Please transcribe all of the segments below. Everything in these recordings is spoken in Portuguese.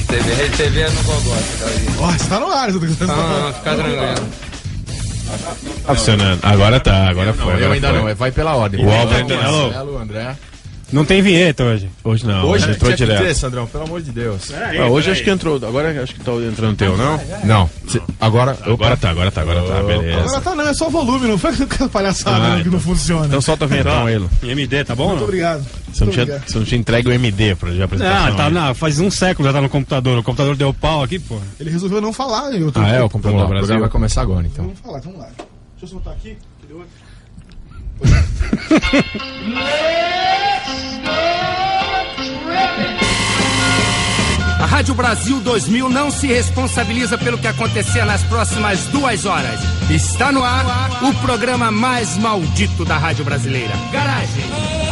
TV. Rede TV é no Gogó. Ó, você tá no ar. Não, fica tranquilo. Tá funcionando. Agora tá, agora foi. Eu ainda não, vai pela ordem. O Álvaro ainda não. Marcelo, André. Não tem vinheta hoje. Hoje não. Hoje entrou tinha direto. que ter, Sandrão, pelo amor de Deus. Hoje acho que entrou. Agora acho que tá entrando teu, não? Não. Agora. Agora tá, beleza. Agora tá, não, é só volume, não foi aquela palhaçada que não funciona. Então solta a vinheta com ele. MD, tá bom? Muito obrigado. Você não tinha entregue o MD pra já apresentação. Não, faz um século já tá no computador. O computador deu pau aqui, pô. Ele resolveu não falar. Eu tô... O computador Vamos lá, do Brasil. programa vai começar agora, então. Vamos falar, vamos lá. Deixa eu soltar aqui. A Rádio Brasil 2000 não se responsabiliza pelo que acontecer nas próximas 2 horas. Está no ar o programa mais maldito da rádio brasileira. Garagem,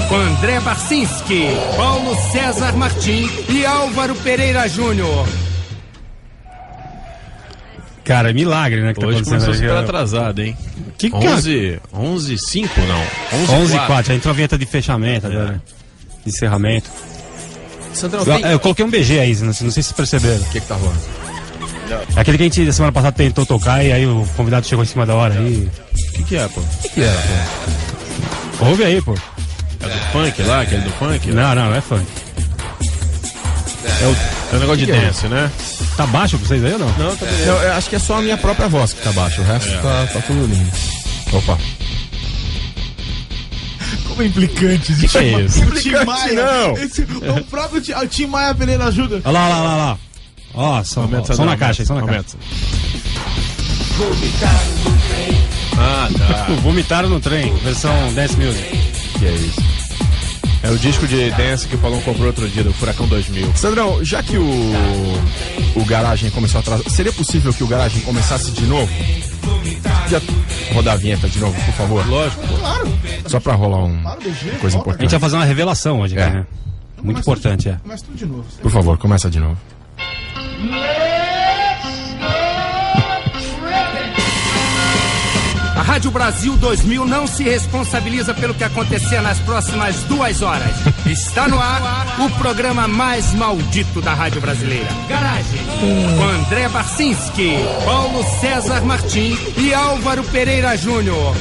com André Barcinski, Paulo César Martim e Álvaro Pereira Júnior. Cara, é milagre, né? Que Hoje tá começou acontecendo super aí. atrasado, hein? 11h05, não. 11h04, já entrou a vinheta de fechamento agora. De encerramento. Sandrão, Eu coloquei um BG aí, não sei se vocês perceberam. O que tá rolando? É aquele que a gente, semana passada, tentou tocar e aí o convidado chegou em cima da hora aí. O que é, pô? Ouve aí, pô. É do funk lá? Aquele do funk? Não é funk. É um negócio de dance, né? Tá baixo pra vocês aí ou não? Não, tá beleza. Eu acho que é só a minha própria voz que tá baixa. O resto tá tudo lindo. Opa. Como é implicante. Que é isso? O Tim Maia. não. O próprio o Tim Maia Pereira ajuda. Olha lá. Ó, som na caixa, som na caixa. Ah, tá. Vomitaram no trem, versão 10 Music. Que é isso? É o disco de dance que o Paulão comprou outro dia, do Furacão 2000. Sandrão, já que o Garagem começou a atrasar, seria possível que o Garagem começasse de novo? Já rodar a vinheta de novo, por favor? Lógico. Claro. Só pra rolar uma coisa A importante. gente vai fazer uma revelação hoje, É. né? Muito importante, é. Começa tudo de novo. Por favor, começa de novo. A Rádio Brasil 2000 não se responsabiliza pelo que acontecer nas próximas 2 horas. Está no ar o programa mais maldito da rádio brasileira. Garagem, com André Barcinski, Paulo César Martim e Álvaro Pereira Júnior.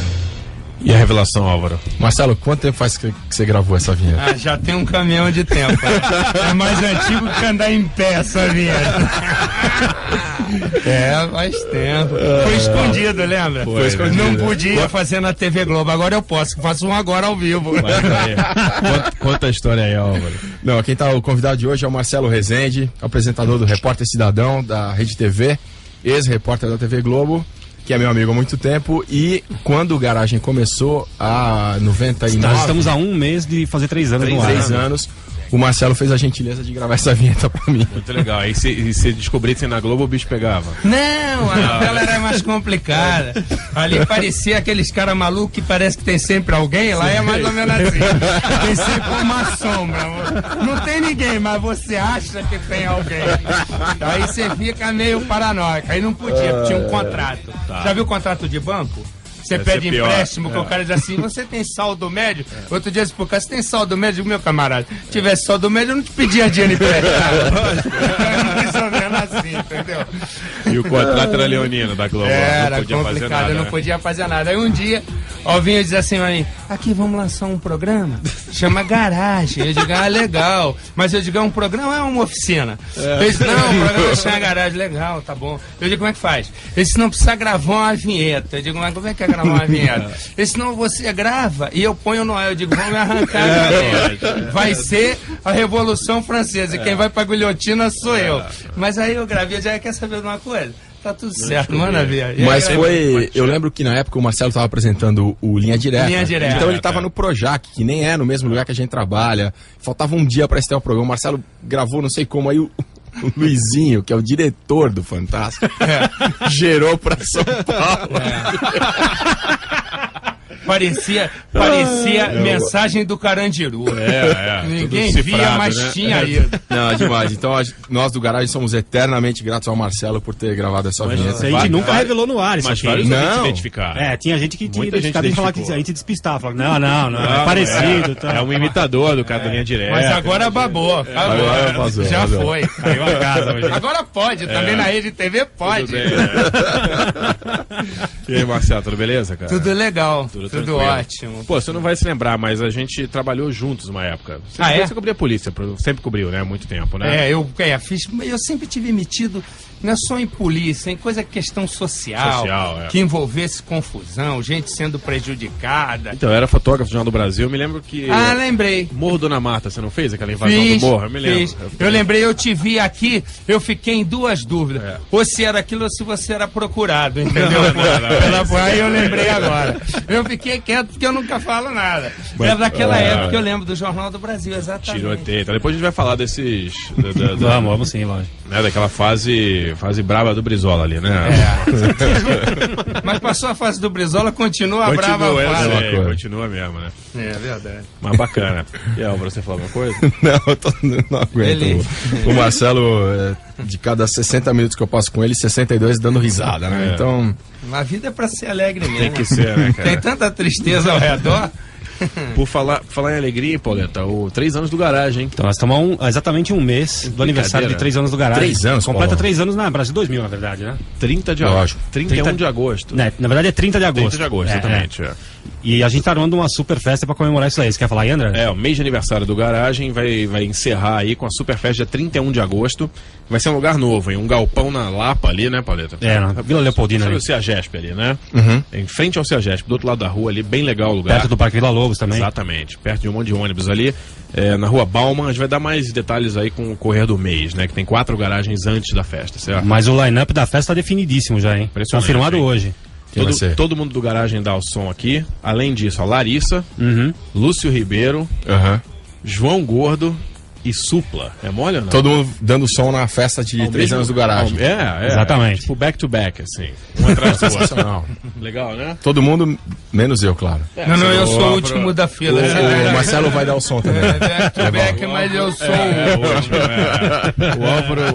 E a revelação, Álvaro? Marcelo, quanto tempo faz que você gravou essa vinheta? Ah, já tem um caminhão de tempo. É mais antigo que andar em pé essa vinheta. É, faz tempo. Foi escondido, lembra? Foi escondido. Não podia fazer na TV Globo, agora eu posso. Faço um agora ao vivo. Conta a história aí, Álvaro. Não, quem tá o convidado de hoje é o Marcelo Rezende, apresentador do Repórter Cidadão da Rede TV, ex-repórter da TV Globo, que é meu amigo há muito tempo, e quando o Garagem começou, há 99... Nós estamos há um mês de fazer 3 anos no ar. 3 anos, o Marcelo fez a gentileza de gravar essa vinheta pra mim. Muito legal. Aí você descobrisse na Globo, o bicho pegava. Não, a novela era mais complicada. Ali parecia aqueles caras malucos que parece que tem sempre alguém, lá é mais ou menos assim. Tem sempre uma sombra. Não tem ninguém, mas você acha que tem alguém. Aí você fica meio paranoico. Aí não podia, tinha um contrato. Já viu o contrato de banco? Você Deve pede ser pior. empréstimo, que o cara diz assim, você tem saldo médio? Outro dia eu disse pro cara, você tem saldo médio? Eu digo, meu camarada, se tivesse saldo médio, eu não te pedia dinheiro emprestado. Mais ou menos assim, entendeu? E o contrato era leonino da Globo. Era não podia fazer complicado, nada, eu não né? podia fazer nada. Aí um dia, Alvinho diz assim pra mim, aqui vamos lançar um programa, chama Garagem. Eu digo, ah, legal. Mas eu digo, é um programa ou é uma oficina? Ele disse, não, o programa chama Garagem, legal, tá bom. Eu digo, como é que faz? Ele disse, não precisa gravar uma vinheta. Eu digo, mas como é que é gravar uma vinheta? Ele disse, não, você grava e eu ponho no ar. Eu digo, vamos arrancar a vinheta. Vai ser a Revolução Francesa e quem vai pra guilhotina sou eu. Mas aí eu gravei, já quer saber de uma coisa? Tá tudo certo, manda ver. Mas foi... Eu lembro que na época o Marcelo estava apresentando o Linha Direta. Linha Direta. Então ele estava no Projac, que nem é no mesmo lugar que a gente trabalha. Faltava um dia para estrear o programa. O Marcelo gravou não sei como, aí o Luizinho, que é o diretor do Fantástico, gerou pra São Paulo. Parecia mensagem do Carandiru. Ninguém tudo via, cifrado, mas né? tinha ido. Não, é demais. Então nós do Garagem somos eternamente gratos ao Marcelo por ter gravado essa vinheta. Isso a gente nunca revelou no ar, isso Mas aqui. vários Não. ouvintes identificaram. Tinha gente que tinha Muita gente identificado e falar que identificou. a gente despistava. Falava, não, é parecido. Tá. É um imitador do cara da linha direta. Mas agora babou. Agora vazou, Já vazou. foi. Caiu a casa hoje. Agora pode, também na Rede TV pode. Tudo bem, E aí, Marcelo, tudo beleza, cara? Tudo legal, Tudo tudo tranquilo. ótimo. Pô, você não vai se lembrar, mas a gente trabalhou juntos uma época. Você cobria a polícia, sempre cobriu, né? Há muito tempo, né? Eu sempre tive metido, não é só em polícia, em questão social, que envolvesse confusão, gente sendo prejudicada. Então, eu era fotógrafo do Jornal do Brasil, eu me lembro que... Lembrei. Morro Dona Marta, você não fez aquela invasão Fiz, do morro? Eu me lembro. fiz. Eu lembrei, eu te vi aqui, eu fiquei em duas dúvidas. Ou se era aquilo ou se você era procurado, entendeu? Aí eu lembrei agora. Eu fiquei quieto porque eu nunca falo nada. Era daquela época que eu lembro do Jornal do Brasil, exatamente. Tiroteio. Então, depois a gente vai falar desses... Vamos sim, lógico. Né, daquela fase brava do Brizola ali, né? Mas passou a fase do Brizola, continua a brava fase. Continua mesmo, né? É verdade. Mas bacana. E Álvaro, você falou alguma coisa? Não, não aguento. O Marcelo, de cada 60 minutos que eu passo com ele, 62 dando risada, né? Então... A vida é pra ser alegre mesmo. Tem que ser, né, cara? Tem tanta tristeza ao redor. Por falar em alegria, Pauleta, 3 anos do Garagem, hein? Então nós estamos exatamente um mês do aniversário de 3 anos do Garagem. 3 anos, completa Paulo. 3 anos na Brasil 2000, na verdade, né? 30 de Lógico. agosto. 31 de agosto. Né, na verdade é 30 de agosto. 30 de agosto, exatamente. É. E a gente tá armando uma super festa pra comemorar isso aí. Você quer falar aí, André? O mês de aniversário do Garagem vai encerrar aí com a super festa dia 31 de agosto. Vai ser um lugar novo, hein? Um galpão na Lapa ali, né, Pauleta? Na Vila Leopoldina Sabe ali. o CEAGESP ali, né? Em frente ao CEAGESP, do outro lado da rua ali, bem legal o lugar. Perto do Parque Vila Lobos também. Exatamente, perto de um monte de ônibus ali, na rua Bauman. A gente vai dar mais detalhes aí com o correr do mês, né? Que tem 4 garagens antes da festa, certo? Mas o line-up da festa tá definidíssimo já, hein? Impressionante, Confirmado hein? hoje. Todo mundo do Garagem dá o som aqui. Além disso, a Larissa, Lúcio Ribeiro, João Gordo e Supla. É mole ou não? Todo mundo dando som na festa de 3 anos do Garagem. Exatamente. Tipo back-to-back, assim. Um atrás do outro. Sensacional. Legal, né? Todo mundo, menos eu, claro. Não, eu sou o último da fila. O Marcelo vai dar o som também. Back, mas eu sou O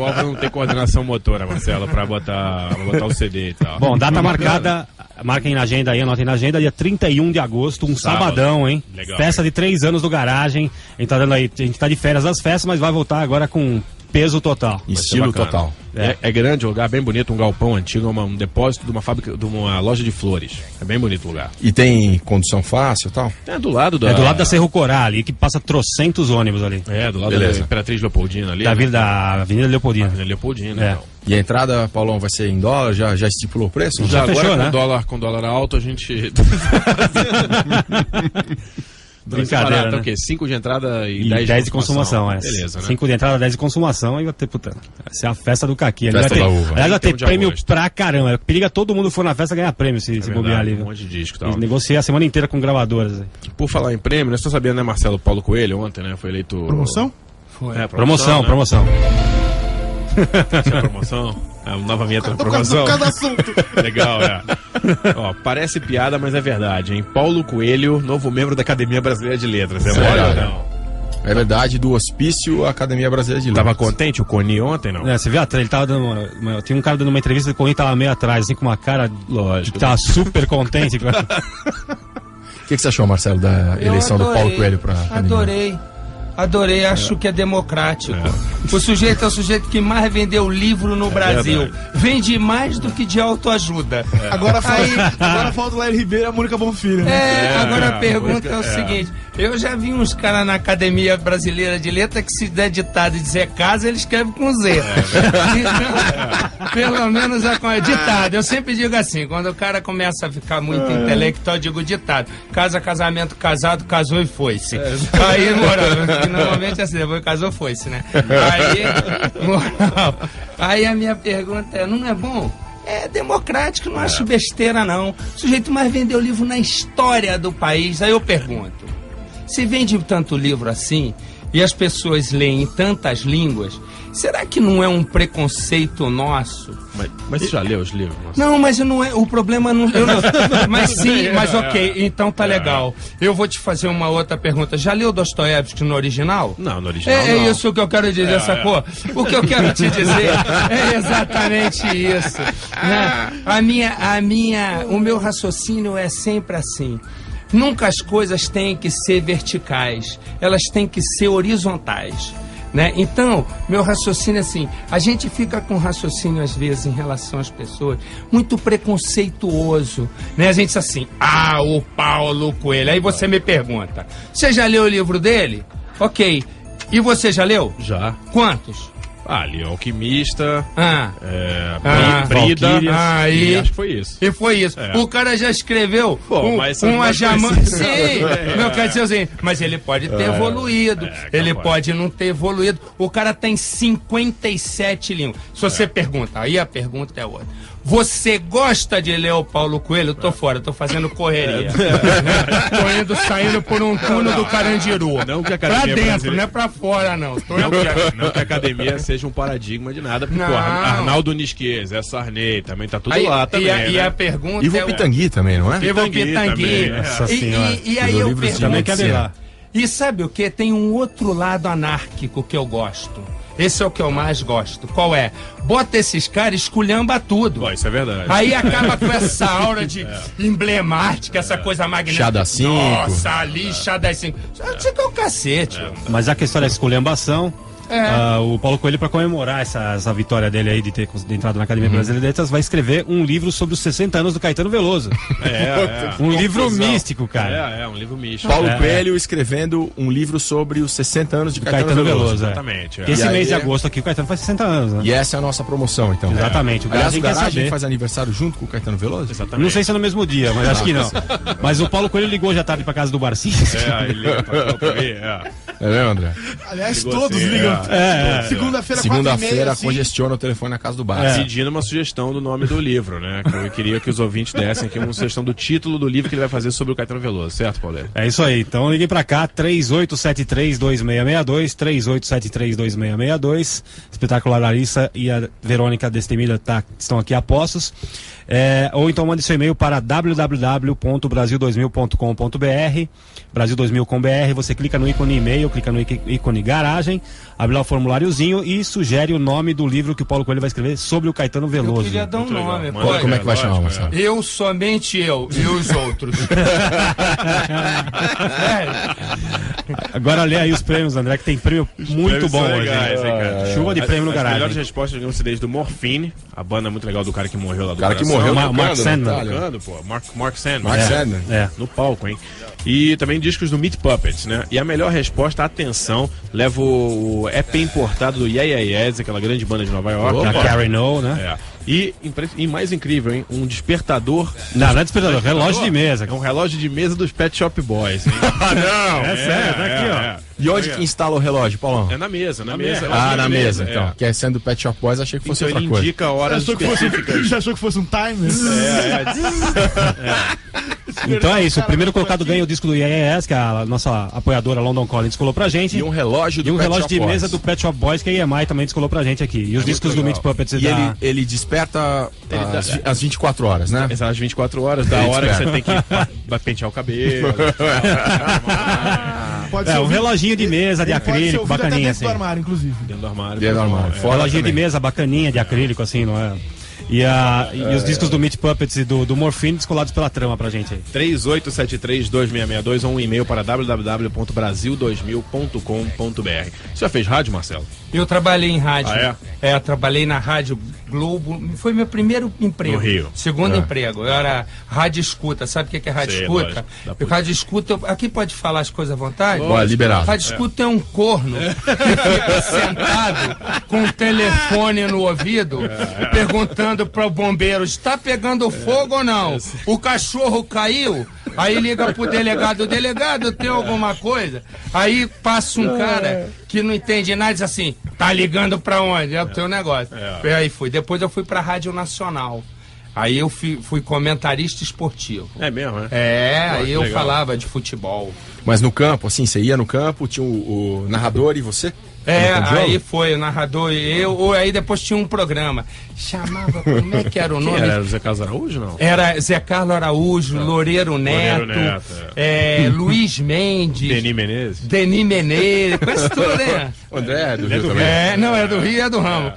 Álvaro não tem coordenação motora, Marcelo, pra botar o CD e tal. Bom, data marcada. Marquem na agenda aí, anotem na agenda, dia 31 de agosto, um sabadão, hein? Legal. Festa de 3 anos do Garagem. A gente tá de férias das festas, mas vai voltar agora com peso total. Estilo bacana. total. É grande o lugar, bem bonito, um galpão antigo, um depósito de uma fábrica, de uma loja de flores. É bem bonito o lugar. E tem condução fácil e tal? É do lado da... É do lado da Cerro Corá ali, que passa trocentos ônibus ali. É, do lado Beleza. da Imperatriz Leopoldina ali. Da Avenida Leopoldina. Avenida Leopoldina, É. então. E a entrada, Paulão, vai ser em dólar? Já estipulou o preço? Já Agora fechou, né? com dólar alto, a gente... Brincadeira, Então né? o quê? 5 de entrada e E 10 10 de consumação, Beleza, né? 5 de entrada, 10 de consumação, aí vai ter, puta, vai ser a festa do Caqui. Ali Festa vai ter, da uva. aliás, vai ter 31 de prêmio agosto. pra caramba. Periga todo mundo for na festa ganhar prêmio, se bobear Verdade, ali. um Viu? monte de disco e tal. E negociei a semana inteira com gravadoras. Aí. Por falar em prêmio, nós estamos sabendo, né, Marcelo? Paulo Coelho ontem, né? Foi eleito... Promoção? É, Promoção, né? promoção. Essa é promoção? É uma nova vinheta da promoção. Cada assunto. Legal, é. Ó, parece piada, mas é verdade, hein? Paulo Coelho, novo membro da Academia Brasileira de Letras. É mole ou não? É verdade, do hospício à Academia Brasileira de Tava Letras. contente o Coni ontem, não? É, você viu atrás, ele tava dando tinha um cara dando uma entrevista, o Corinthians tava meio atrás, assim, com uma cara, lógico, que tava super contente. O que você achou, Marcelo, da eleição do Paulo Coelho para a Academia? Adorei, acho que é democrático. O sujeito é o sujeito que mais vendeu livro no Brasil. verdade. Vende mais do que de autoajuda. Agora falta o Lair Ribeiro e a Mônica Bonfilho, né? Agora a pergunta é o seguinte: eu já vi uns caras na Academia Brasileira de Letras que se der ditado e dizer casa, ele escreve com Z. Então, pelo menos ditado. Eu sempre digo assim, quando o cara começa a ficar muito intelectual, eu digo ditado. Casa, casamento, casado, casou e foi-se. Aí, moral, que normalmente é assim, depois casou, foi-se, né? Aí, moral, aí a minha pergunta é, não é bom? É democrático, não acho besteira não. O sujeito mais vendeu livro na história do país. Aí eu pergunto, se vende tanto livro assim e as pessoas leem em tantas línguas, será que não é um preconceito nosso? Mas você já leu os livros? Não, mas não é. O problema não. Mas sim, mas ok, então tá legal. Eu vou te fazer uma outra pergunta. Já leu Dostoiévski no original? Não, no original. É isso que eu quero dizer, sacou? O que eu quero te dizer é exatamente isso. Né? O meu raciocínio é sempre assim. Nunca as coisas têm que ser verticais, elas têm que ser horizontais. Né? Então, meu raciocínio é assim, a gente fica com raciocínio às vezes em relação às pessoas muito preconceituoso, né? A gente diz assim, o Paulo Coelho. Aí você me pergunta, você já leu o livro dele? Ok. E você já leu? Já. Quantos? Ali, Alquimista, Brida, e acho que foi isso. E foi isso. O cara já escreveu uma jamanta. Sim, não quer dizer assim, mas ele pode ter evoluído, ele pode não ter evoluído. O cara tem 57 línguas. Se você pergunta, aí a pergunta é outra. Você gosta de ler o Paulo Coelho? Eu tô fora, tô fazendo correria. Tô indo, saindo por um túnel do Carandiru. Não que a academia pra dentro, brasileira... não é pra fora, não. Não que a academia seja um paradigma de nada, porque pô, Arnaldo Nisquez, Zé Sarney, também tá tudo lá também. E a pergunta Ivo Pitangui também, não é? Ivo Pitangui. E aí eu pergunto. E sabe o que? Tem um outro lado anárquico que eu gosto. Esse é o que eu mais gosto. Qual é? Bota esses caras, esculhamba tudo. Isso é verdade. Aí acaba com essa aura de emblemática, essa coisa magnífica. Chá das 5. Nossa, ali, chá das 5. Isso é o cacete. Mas a questão da esculhambação... o Paulo Coelho, para comemorar essa vitória dele aí de ter entrado na Academia Brasileira de Letras, vai escrever um livro sobre os 60 anos do Caetano Veloso. Um livro místico, cara. Um livro místico. Paulo Coelho escrevendo um livro sobre os 60 anos de Caetano Veloso. Exatamente. Esse mês de agosto aqui o Caetano faz 60 anos, né? E essa é a nossa promoção, então. Exatamente. Aliás, o Garagem faz aniversário junto com o Caetano Veloso? Exatamente. Não sei se é no mesmo dia, mas acho que não. Mas o Paulo Coelho ligou já tarde pra casa do Barcinho. Ele liga pra É mesmo, André? Aliás, todos ligam. Segunda-feira congestiona o telefone na casa do bar. Pedindo uma sugestão do nome do livro, né? Que eu queria que os ouvintes dessem aqui uma sugestão do título do livro que ele vai fazer sobre o Caetano Veloso, certo, Paulo? É isso aí. Então liguem pra cá, 3873-2662, 3873-2662. Espetáculo Larissa e a Verônica Destemida estão aqui a postos. Ou então mande seu e-mail para www.brasil2000.com.br, Brasil2000 com BR, você clica no ícone e-mail, clica no ícone garagem, abre lá o formuláriozinho e sugere o nome do livro que o Paulo Coelho vai escrever sobre o Caetano Veloso. Eu queria dar um nome. Como é que vai chamar, Marcelo? Eu, somente eu e os outros. Agora lê aí os prêmios, André, que tem prêmio muito bom hoje. Chuva de prêmio no garagem. As melhores respostas digamos desde do Morphine, a banda muito legal do cara que morreu lá do cara que morreu Mark Sandman. Mark Sandman. Mark Sandman. No palco, hein? E também discos do Meat Puppets, né? E a melhor resposta, atenção, leva o EP importado do Yeah Yeah Yeahs, aquela grande banda de Nova York. Da Carrie No, né? E mais incrível, hein? Um despertador. Não é despertador, relógio de mesa. É um relógio de mesa dos Pet Shop Boys. Hein? Não! É sério, tá aqui, ó. E onde que instala o relógio, Paulão? É na mesa, na mesa. Na mesa, então. Que é sendo Pet Shop Boys, achei que fosse outra coisa. Ele indica horas específicas. Você achou que fosse um timer? Então é isso, o primeiro colocado ganha o disco do IES, que a nossa apoiadora London Calling descolou pra gente. E um relógio do relógio de mesa do Pet Shop Boys, que a EMI também descolou pra gente aqui. E os discos do Meat Puppets e ele desperta às 24 horas, né? Às 24 horas, da hora que você tem que pentear o cabelo. Um reloginho de mesa de acrílico, bacaninha assim. Dentro do armário, inclusive. Dentro do armário. Reloginho de mesa bacaninha de acrílico, assim, não é? E os discos do Meat Puppets e do Morphine descolados pela trama pra gente aí. 3873-2662 ou um e-mail para www.brasil2000.com.br. Você já fez rádio, Marcelo? Eu trabalhei em rádio. Trabalhei na Rádio Globo. Foi meu primeiro emprego. No Rio. Segundo emprego. Eu era rádio escuta. Sabe o que é rádio escuta? Rádio escuta, aqui pode falar as coisas à vontade? Pode, liberado. Rádio escuta é um corno que fica sentado com o telefone no ouvido perguntando para o bombeiro, está pegando fogo ou não? O cachorro caiu? Aí liga pro delegado, tem alguma coisa? Aí passa um cara que não entende nada e diz assim, tá ligando pra onde? É o teu negócio. E aí fui. Depois eu fui pra Rádio Nacional. Aí eu fui comentarista esportivo. É mesmo, aí eu falava de futebol. Mas no campo, assim, você ia no campo, tinha o narrador e você? Aí foi o narrador e eu, aí depois tinha um programa. Chamava, como é que era o nome? Era Zé Carlos Araújo, não? Era Zé Carlos Araújo, Loureiro Neto, Luiz Mendes. Denis Menezes, conhece tudo, né? André é do Rio também. É do Rio e é do Ramo.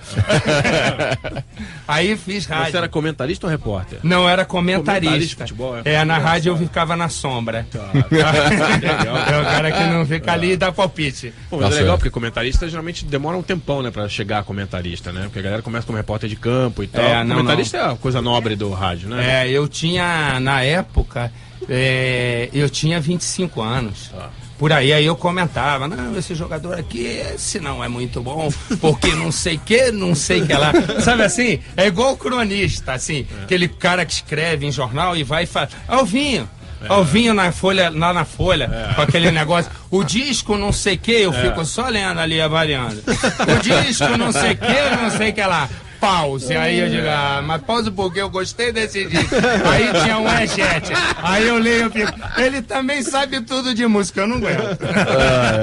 Aí fiz rádio. Você era comentarista ou repórter? Não, era comentarista. De futebol, na rádio eu ficava na sombra. É o cara que não fica ali e dá palpite. Pô, mas é legal porque comentarista geralmente demora um tempão, né, pra chegar a comentarista, né? Porque a galera começa como repórter de campo e tal. Comentarista é a coisa nobre do rádio, né? Eu tinha, na época, eu tinha 25 anos. Por aí eu comentava, não, esse jogador aqui, esse não é muito bom, porque não sei que lá. Sabe assim? É igual o cronista, assim, aquele cara que escreve em jornal e vai e fala, Alvinho na Folha, lá na Folha, com aquele negócio, o disco não sei que, eu fico só lendo ali, avaliando. O disco não sei que lá. Pause, aí eu digo, mas pause porque eu gostei desse disco. Aí tinha um manchete, aí eu leio, eu fico, ele também sabe tudo de música, eu não aguento.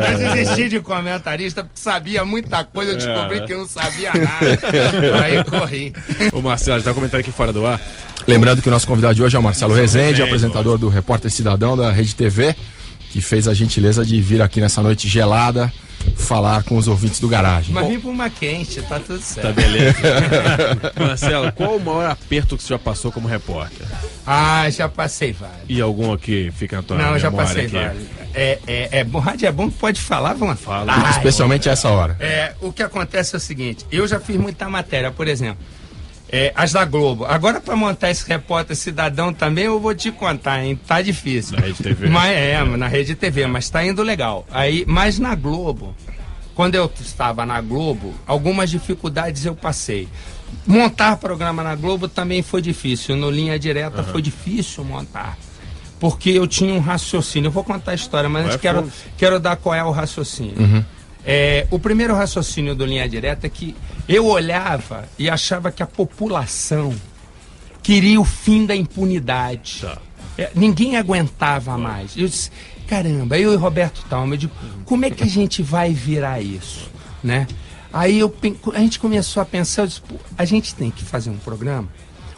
Mas desisti de comentarista, porque sabia muita coisa, eu descobri que eu não sabia nada. Aí corri. Ô Marcelo, tá comentando aqui fora do ar. Lembrando que o nosso convidado de hoje é o Marcelo Rezende, apresentador do Repórter Cidadão da Rede TV, que fez a gentileza de vir aqui nessa noite gelada falar com os ouvintes do Garagem. Mas vim pra uma quente, tá tudo certo. Tá beleza. Marcelo, qual o maior aperto que você já passou como repórter? Já passei vários. E algum aqui fica na tua memória? Não, já passei vários. Rádio é bom que pode falar, vamos falar. Especialmente essa hora. O que acontece é o seguinte, eu já fiz muita matéria, por exemplo, as da Globo. Agora, para montar esse Repórter Cidadão também, eu vou te contar, hein? Tá difícil. Na Rede TV. Mas, na Rede TV, mas tá indo legal. Mas na Globo, quando eu estava na Globo, algumas dificuldades eu passei. Montar programa na Globo também foi difícil. No Linha Direta foi difícil montar. Porque eu tinha um raciocínio. Eu vou contar a história, mas antes quero dar qual é o raciocínio. O primeiro raciocínio do Linha Direta é que eu olhava e achava que a população queria o fim da impunidade. Ninguém aguentava mais. Eu disse, caramba, eu e Roberto Talma, eu digo, como é que a gente vai virar isso? Né? Aí a gente começou a pensar, eu disse, a gente tem que fazer um programa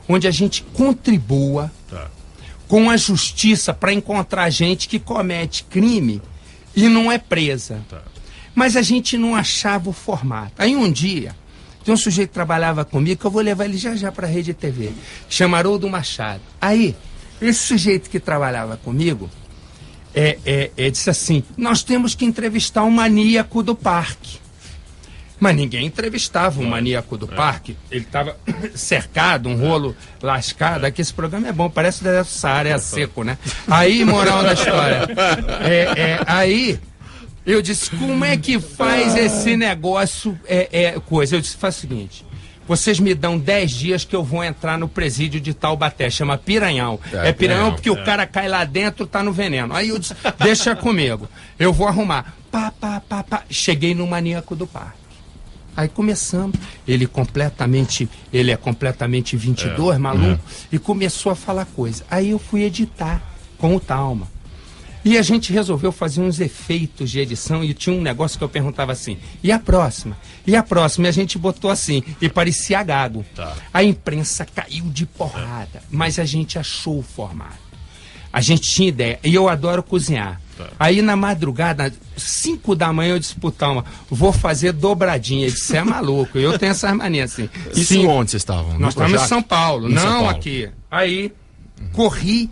onde a gente contribua com a justiça para encontrar gente que comete crime e não é presa. Mas a gente não achava o formato. Aí um dia, tem um sujeito que trabalhava comigo, que eu vou levar ele já para a Rede TV, chama Haroldo Machado. Aí, esse sujeito que trabalhava comigo, disse assim, nós temos que entrevistar um maníaco do parque. Mas ninguém entrevistava um maníaco do parque. Ele estava cercado, um rolo lascado. Aqui esse programa é bom, parece o Saara, é seco, né? Aí, moral da história. Aí... eu disse, como é que faz esse negócio, coisa? Eu disse, faz o seguinte, vocês me dão 10 dias que eu vou entrar no presídio de Taubaté, chama Piranhão. Piranhão porque o cara cai lá dentro, tá no veneno. Aí eu disse, deixa comigo, eu vou arrumar. Cheguei no maníaco do parque. Aí começamos, ele é completamente 22, maluco, e começou a falar coisa. Aí eu fui editar com o Talma. E a gente resolveu fazer uns efeitos de edição e tinha um negócio que eu perguntava assim, e a próxima? E a próxima? E a gente botou assim, e parecia gago. A imprensa caiu de porrada, mas a gente achou o formato. A gente tinha ideia, e eu adoro cozinhar. Aí na madrugada, 5 da manhã, eu disse pro Talma, vou fazer dobradinha. Ele disse, é maluco, eu tenho essas manias assim. Isso onde vocês estavam? Nós estamos em São Paulo, aqui. Aí, corri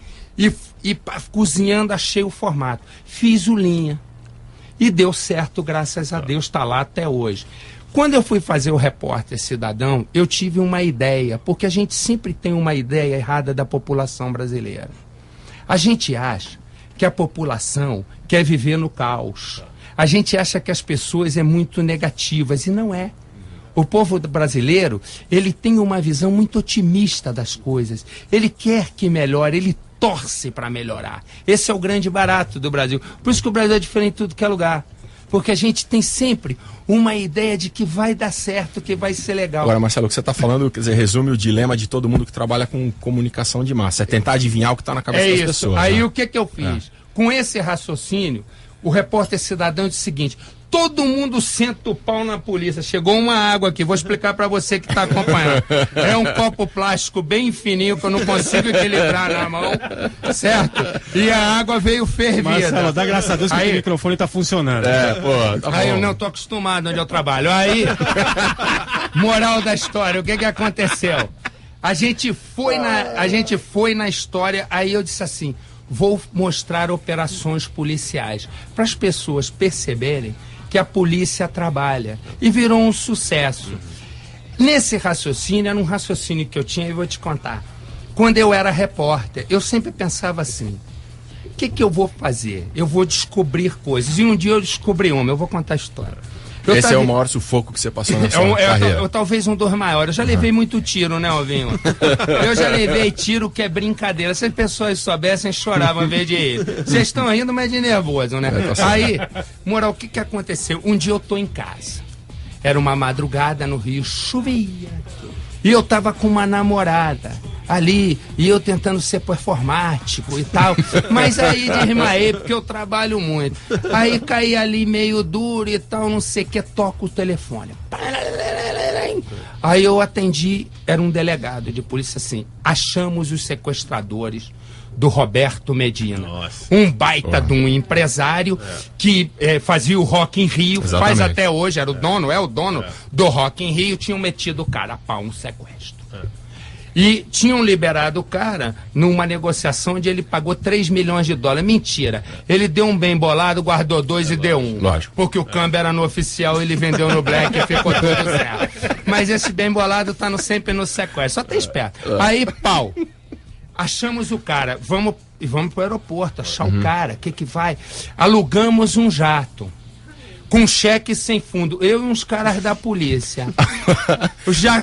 e cozinhando, achei o formato. Fiz o Linha. E deu certo, graças a Deus, está lá até hoje. Quando eu fui fazer o Repórter Cidadão, eu tive uma ideia, porque a gente sempre tem uma ideia errada da população brasileira. A gente acha que a população quer viver no caos. A gente acha que as pessoas são muito negativas, e não é. O povo brasileiro, ele tem uma visão muito otimista das coisas. Ele quer que melhore, ele torce para melhorar. Esse é o grande barato do Brasil. Por isso que o Brasil é diferente de tudo que é lugar. Porque a gente tem sempre uma ideia de que vai dar certo, que vai ser legal. Agora, Marcelo, o que você está falando, quer dizer, resume o dilema de todo mundo que trabalha com comunicação de massa. É tentar adivinhar o que está na cabeça das pessoas. Aí o que eu fiz? Com esse raciocínio, o repórter cidadão disse o seguinte: todo mundo senta o pau na polícia. Chegou uma água aqui, vou explicar pra você que tá acompanhando. É um copo plástico bem fininho que eu não consigo equilibrar na mão, certo? E a água veio fervida. Marcelo, dá graças a Deus que o microfone tá funcionando. Aí eu não tô acostumado onde eu trabalho. Aí, moral da história, o que aconteceu? A gente foi na história, aí eu disse assim: vou mostrar operações policiais para as pessoas perceberem que a polícia trabalha. E virou um sucesso. Nesse raciocínio, era um raciocínio que eu tinha, e vou te contar. Quando eu era repórter, eu sempre pensava assim: o que eu vou fazer? Eu vou descobrir coisas. E um dia eu descobri uma, eu vou contar a história. Esse é o maior sufoco que você passou na sua carreira. Talvez um dos maiores. Eu já levei muito tiro, né, Alvinho? Eu já levei tiro que é brincadeira. Se as pessoas soubessem, choravam em vez de ir. Vocês estão rindo, mas de nervoso, né? Aí, moral, o que aconteceu? Um dia eu tô em casa. Era uma madrugada no Rio, chovia. E eu tava com uma namorada ali, e eu tentando ser performático e tal, mas aí desmaiei porque eu trabalho muito. Aí caí ali meio duro e tal, não sei o que, toco o telefone. Aí eu atendi, era um delegado de polícia assim: achamos os sequestradores do Roberto Medina. Nossa. Um baita de um empresário que fazia o Rock in Rio, faz até hoje, era o dono, do Rock in Rio, tinham metido o cara a pau, um sequestro. E tinham liberado o cara numa negociação onde ele pagou 3 milhões de dólares. Mentira. Ele deu um bem bolado, guardou 2 e deu 1. Lógico. Porque o câmbio era no oficial, ele vendeu no black e ficou tudo certo. Mas esse bem bolado tá sempre no sequestro. Só tem esperto. Aí, pau. Achamos o cara. Vamos pro aeroporto, achar o cara. O que vai? Alugamos um jato. Com cheque sem fundo. Eu e uns caras da polícia.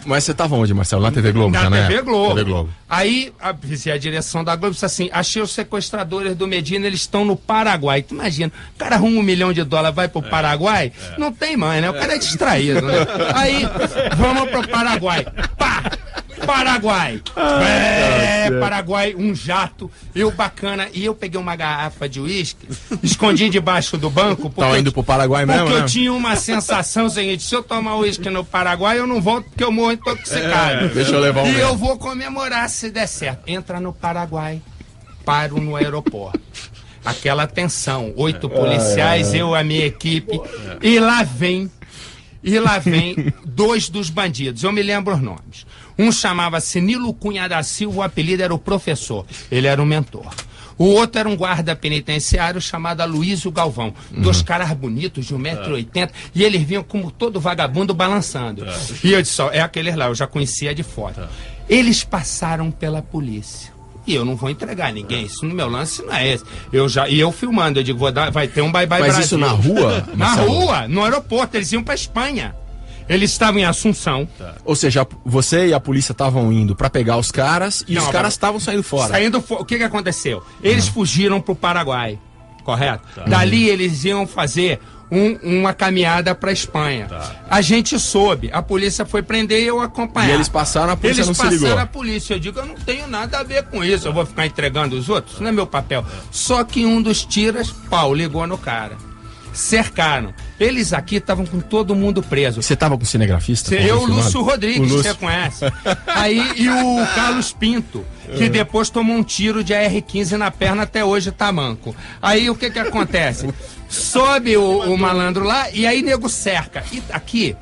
Mas você tava onde, Marcelo? Na TV Globo, na né? TV Globo. Aí a direção da Globo disse assim: achei os sequestradores do Medina, eles estão no Paraguai. Tu imagina, o cara arruma $1 milhão, vai pro Paraguai? Não tem mais, né? O cara é distraído, né? Aí, vamos pro Paraguai. Pá! Paraguai. Paraguai, um jato. Eu bacana. E eu peguei uma garrafa de uísque, escondi debaixo do banco. Tava indo pro Paraguai mesmo, porque né? eu tinha uma sensação seguinte: se eu tomar uísque no Paraguai, eu não volto porque eu morro intoxicado. Deixa eu levar um. E eu vou comemorar se der certo. Entra no Paraguai, paro no aeroporto. Aquela tensão, 8 policiais, eu, a minha equipe. E lá vem 2 dos bandidos. Eu me lembro os nomes. Um chamava-se Nilo Cunha da Silva, o apelido era o Professor. Ele era o mentor. O outro era um guarda penitenciário chamado Aloysio Galvão. 2 caras bonitos, de 1,80 m, e eles vinham como todo vagabundo balançando. E eu disse: é aqueles lá, eu já conhecia de foto. Eles passaram pela polícia. E eu não vou entregar ninguém, isso no meu lance não é esse. Eu filmando, eu digo: vai ter um bye-bye Brasil. Mas isso na rua? Na rua, no aeroporto, eles iam pra Espanha. Eles estavam em Assunção. Ou seja, você e a polícia estavam indo pra pegar os caras e os caras estavam saindo fora. O que aconteceu? Eles fugiram pro Paraguai, correto? Dali eles iam fazer uma caminhada pra Espanha. A gente soube, a polícia foi prender e eu acompanhar. E eles passaram, a polícia não se ligou. Eles passaram a polícia. Eu digo: eu não tenho nada a ver com isso, eu vou ficar entregando os outros? Isso não é meu papel. Só que um dos tiras, ligou no cara. Cercaram. Eles aqui estavam com todo mundo preso. Você estava com o cinegrafista? Eu, Lúcio Rodrigues, você conhece. Aí, e o Carlos Pinto, que depois tomou um tiro de AR-15 na perna, até hoje tá manco. Aí o que acontece? Sobe o malandro lá e aí nego cerca. E aqui,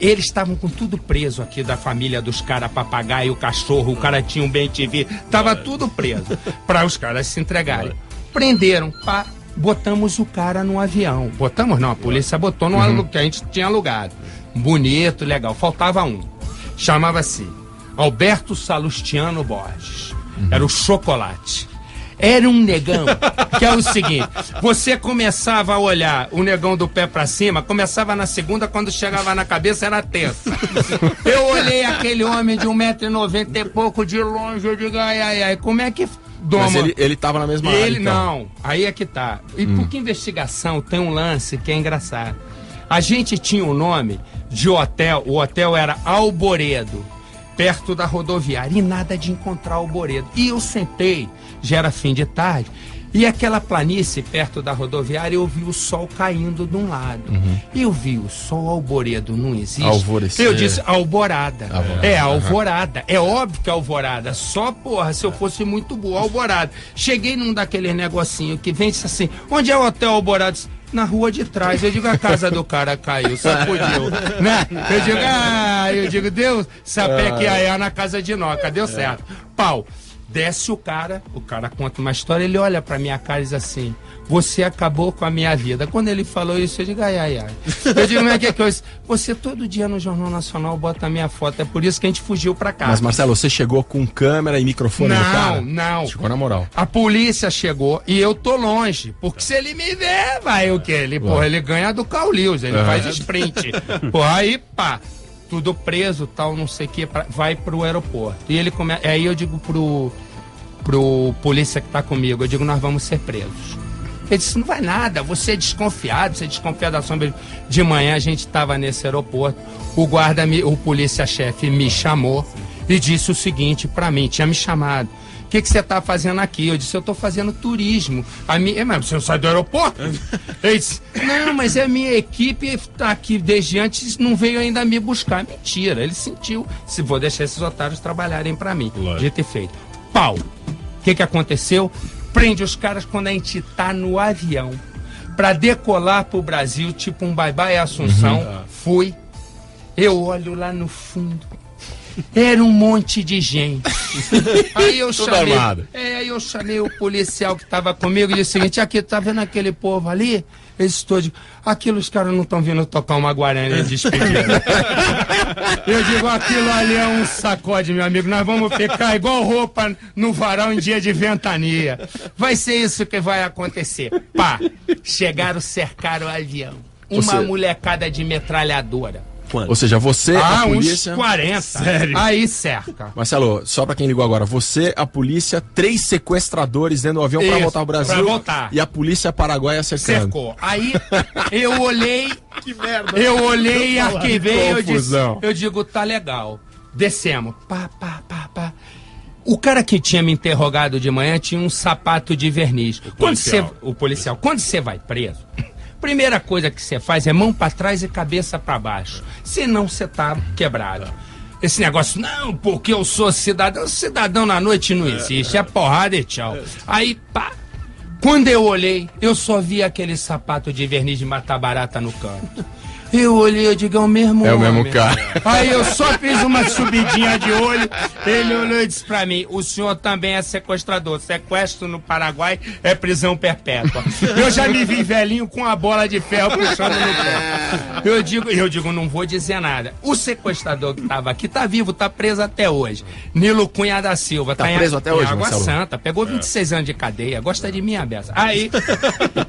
eles estavam com tudo preso aqui, da família dos caras, papagaio, o cachorro, o cara tinha um bem-TV, tava tudo preso, para os caras se entregarem. Prenderam, botamos o cara no avião. Botamos não, a polícia botou no aluguel que a gente tinha alugado. Bonito, legal. Faltava um. Chamava-se Alberto Salustiano Borges. Era o Chocolate. Era um negão que é o seguinte: você começava a olhar o negão do pé pra cima, começava na segunda, quando chegava na cabeça era terça. Eu olhei aquele homem de 1,90 m e pouco de longe, eu digo: ai, como é que... Mas ele tava na mesma área, então. Não, aí é que tá. E porque investigação tem um lance que é engraçado. A gente tinha o nome de hotel, o hotel era Alboredo, perto da rodoviária, e nada de encontrar Alboredo. E eu sentei, já era fim de tarde, E aquela planície perto da rodoviária, eu vi o sol caindo de um lado. Eu vi o sol, alvoredo não existe. Alvorecer. Eu disse alvorada. É alvorada. É óbvio que é alvorada. Só, porra, se eu fosse muito boa, alvorada. Cheguei num daqueles negocinho que vem assim, onde é o Hotel Alvorada? Na rua de trás. Eu digo, a casa do cara caiu, sacudiu, né? Eu digo, Deus, sapé que é na casa de Noca, deu certo. Pau. Desce o cara conta uma história, ele olha pra minha cara e diz assim, você acabou com a minha vida. Quando ele falou isso, eu digo, ai. Eu digo, mas que coisa? Você todo dia no Jornal Nacional bota a minha foto, é por isso que a gente fugiu pra cá. Mas, Marcelo, você chegou com câmera e microfone no cara? Não. Ficou na moral. A polícia chegou e eu tô longe, porque se ele me ver, vai o quê? Ele, porra, ele ganha do Carl Lewis, ele faz sprint. Porra, aí, pá, tudo preso, tal, não sei o que, vai pro aeroporto. E ele começa, aí eu digo pro polícia que tá comigo, eu digo, nós vamos ser presos. Ele disse, não vai nada, você é desconfiado da sombra. De manhã a gente tava nesse aeroporto, o polícia-chefe me chamou e disse o seguinte pra mim, tinha me chamado. O que você tá fazendo aqui? Eu disse, eu tô fazendo turismo. Mas você não sai do aeroporto? Ele disse, não, mas a minha equipe tá aqui desde antes, não veio ainda me buscar. Mentira, ele sentiu, se vou deixar esses otários trabalharem pra mim. Dito e feito. Pau. O que aconteceu? Prende os caras quando a gente tá no avião pra decolar pro Brasil, tipo um bye-bye Assunção. Fui. Eu olho lá no fundo. Era um monte de gente. Aí eu chamei o policial que estava comigo e disse o seguinte, aqui, tá vendo aquele povo ali? Aquilo os caras não estão vindo tocar uma Guarani de despedida. Eu digo, aquilo ali é um sacode, meu amigo. Nós vamos ficar igual roupa no varal em dia de ventania. Vai ser isso que vai acontecer. Pá, cercaram o avião. Uma molecada de metralhadora. Quando? Ou seja, você, a polícia... uns 40. Sério? Aí cerca. Marcelo, só pra quem ligou agora, você, a polícia, 3 sequestradores dentro do avião pra voltar ao Brasil. Pra voltar. E a polícia paraguaia cercando. Cercou. Aí eu olhei... Que merda. Eu olhei e arquivei, eu digo, tá legal. Descemos. Pá. O cara que tinha me interrogado de manhã tinha um sapato de verniz. O policial. Quando você vai preso... Primeira coisa que você faz é mão pra trás e cabeça pra baixo. Senão você tá quebrado. Esse negócio, não, porque eu sou cidadão. Cidadão na noite não existe. É porrada e tchau. Aí, pá. Quando eu olhei, eu só vi aquele sapato de verniz de matar barata no canto. Eu olhei, eu digo, é o mesmo homem. É o mesmo cara. Aí eu só fiz uma subidinha de olho, ele olhou e disse pra mim, o senhor também é sequestrador, sequestro no Paraguai é prisão perpétua. Eu já me vi velhinho com a bola de ferro puxando no pé. Eu digo, não vou dizer nada. O sequestrador que tava aqui tá vivo, tá preso até hoje. Nilo Cunha da Silva. Tá preso até hoje, Água Marcelo? Santa, pegou 26 anos de cadeia, gosta de mim, a beça. Aí,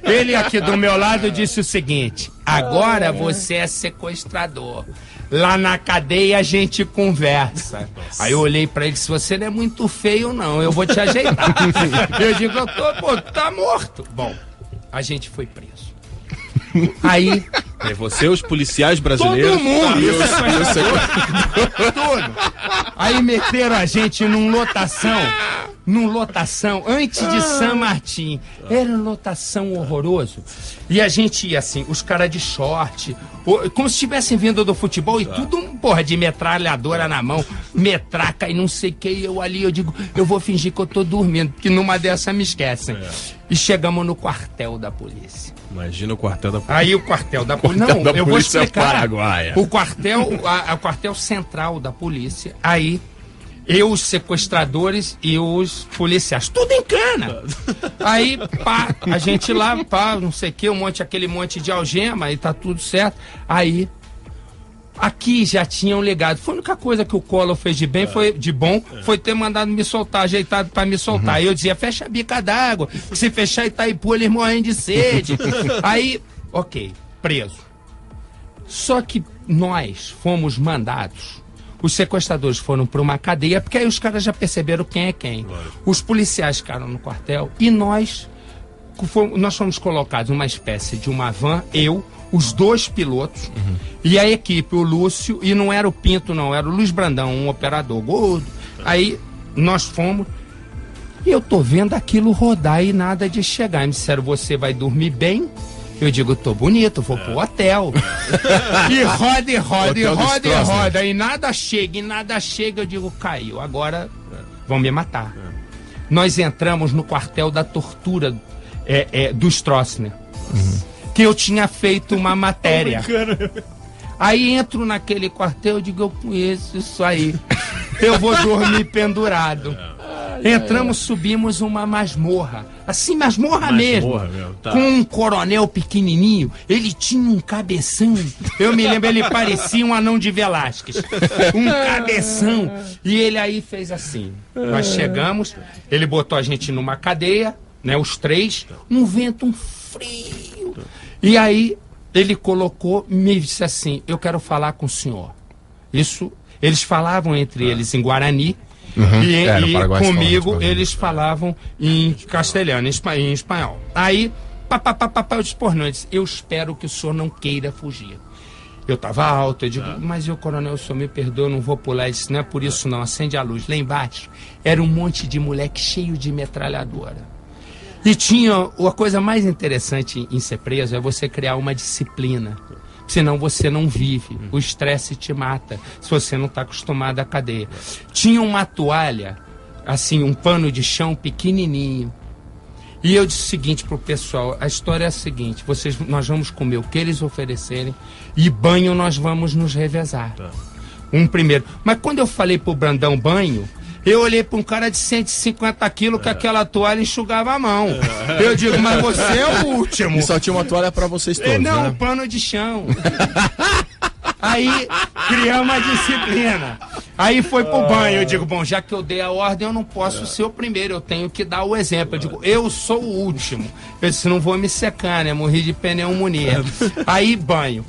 ele aqui do meu lado disse o seguinte, agora você é sequestrador. Lá na cadeia a gente conversa. Aí eu olhei pra ele e disse, você não é muito feio não, eu vou te ajeitar. Eu digo, tá morto. Bom, a gente foi preso. Aí... É você, os policiais brasileiros... Todo mundo! Tudo. Aí meteram a gente num lotação, antes de San Martín. Era uma lotação horroroso. E a gente ia assim, os caras de short, como se estivessem vindo do futebol e tudo, porra, de metralhadora na mão, metraca e não sei o que. E eu ali, eu digo, eu vou fingir que eu tô dormindo, porque numa dessa me esquecem. E chegamos no quartel da polícia. Imagina o quartel da polícia. Aí o quartel da polícia. Não, eu vou explicar. Paraguaia. O quartel central da polícia. Aí, os sequestradores e os policiais. Tudo em cana. Aí, pá, a gente lá, pá, não sei o que, aquele monte de algema, e tá tudo certo. Aí, aqui já tinham ligado. Foi a única coisa que o Collor fez de bom, foi ter mandado me soltar, ajeitado pra me soltar. Aí eu dizia, fecha a bica d'água. Se fechar Itaipu, eles morrem de sede. Aí, ok, preso. Só que nós fomos mandados. Os sequestradores foram para uma cadeia, porque aí os caras já perceberam quem é quem. Claro. Os policiais ficaram no quartel e nós fomos colocados numa espécie de uma van, os 2 pilotos e a equipe, o Lúcio, e não era o Pinto não, era o Luiz Brandão, um operador gordo. Aí nós fomos E eu tô vendo aquilo rodar e nada de chegar. Me disseram, você vai dormir bem? Eu digo, tô bonito, vou pro hotel. E roda, e roda, e roda, e roda. E nada chega. Eu digo, caiu, agora vão me matar. Nós entramos no quartel da tortura do Stroessner. Que eu tinha feito uma matéria. Aí entro naquele quartel, eu digo, eu conheço isso aí. Eu vou dormir pendurado. Entramos, subimos uma masmorra. Assim, masmorra mesmo. Tá. Com um coronel pequenininho. Ele tinha um cabeção. Eu me lembro, ele parecia um anão de Velázquez. Um cabeção. E ele aí fez assim. Nós chegamos, ele botou a gente numa cadeia, né, os três. Um vento, um frio. E aí ele colocou, me disse assim, eu quero falar com o senhor. Isso, eles falavam entre eles em Guarani. E comigo eles falavam em castelhano, em espanhol. Aí, eu disse, por não, eu espero que o senhor não queira fugir. Eu estava alto, eu digo, mas eu, coronel, o senhor me perdoa, eu não vou pular. Ele disse, não é por isso não, acende a luz. Lá embaixo era um monte de moleque cheio de metralhadora. E tinha, a coisa mais interessante em ser preso é você criar uma disciplina. Senão você não vive, o estresse te mata, se você não está acostumado à cadeia. Tinha uma toalha, assim, um pano de chão pequenininho. E eu disse o seguinte pro pessoal, a história é a seguinte, nós vamos comer o que eles oferecerem e banho nós vamos nos revezar. Um primeiro. Mas quando eu falei pro Brandão banho, eu olhei para um cara de 150 quilos que aquela toalha enxugava a mão. Eu digo, mas você é o último. E só tinha uma toalha para vocês todos, não, né? Um pano de chão. Aí criamos a disciplina. Aí foi pro banho. Eu digo, bom, já que eu dei a ordem, eu não posso ser o primeiro. Eu tenho que dar o exemplo. Eu digo, eu sou o último. Eu disse, não vou me secar, né? Morri de pneumonia. Aí banho.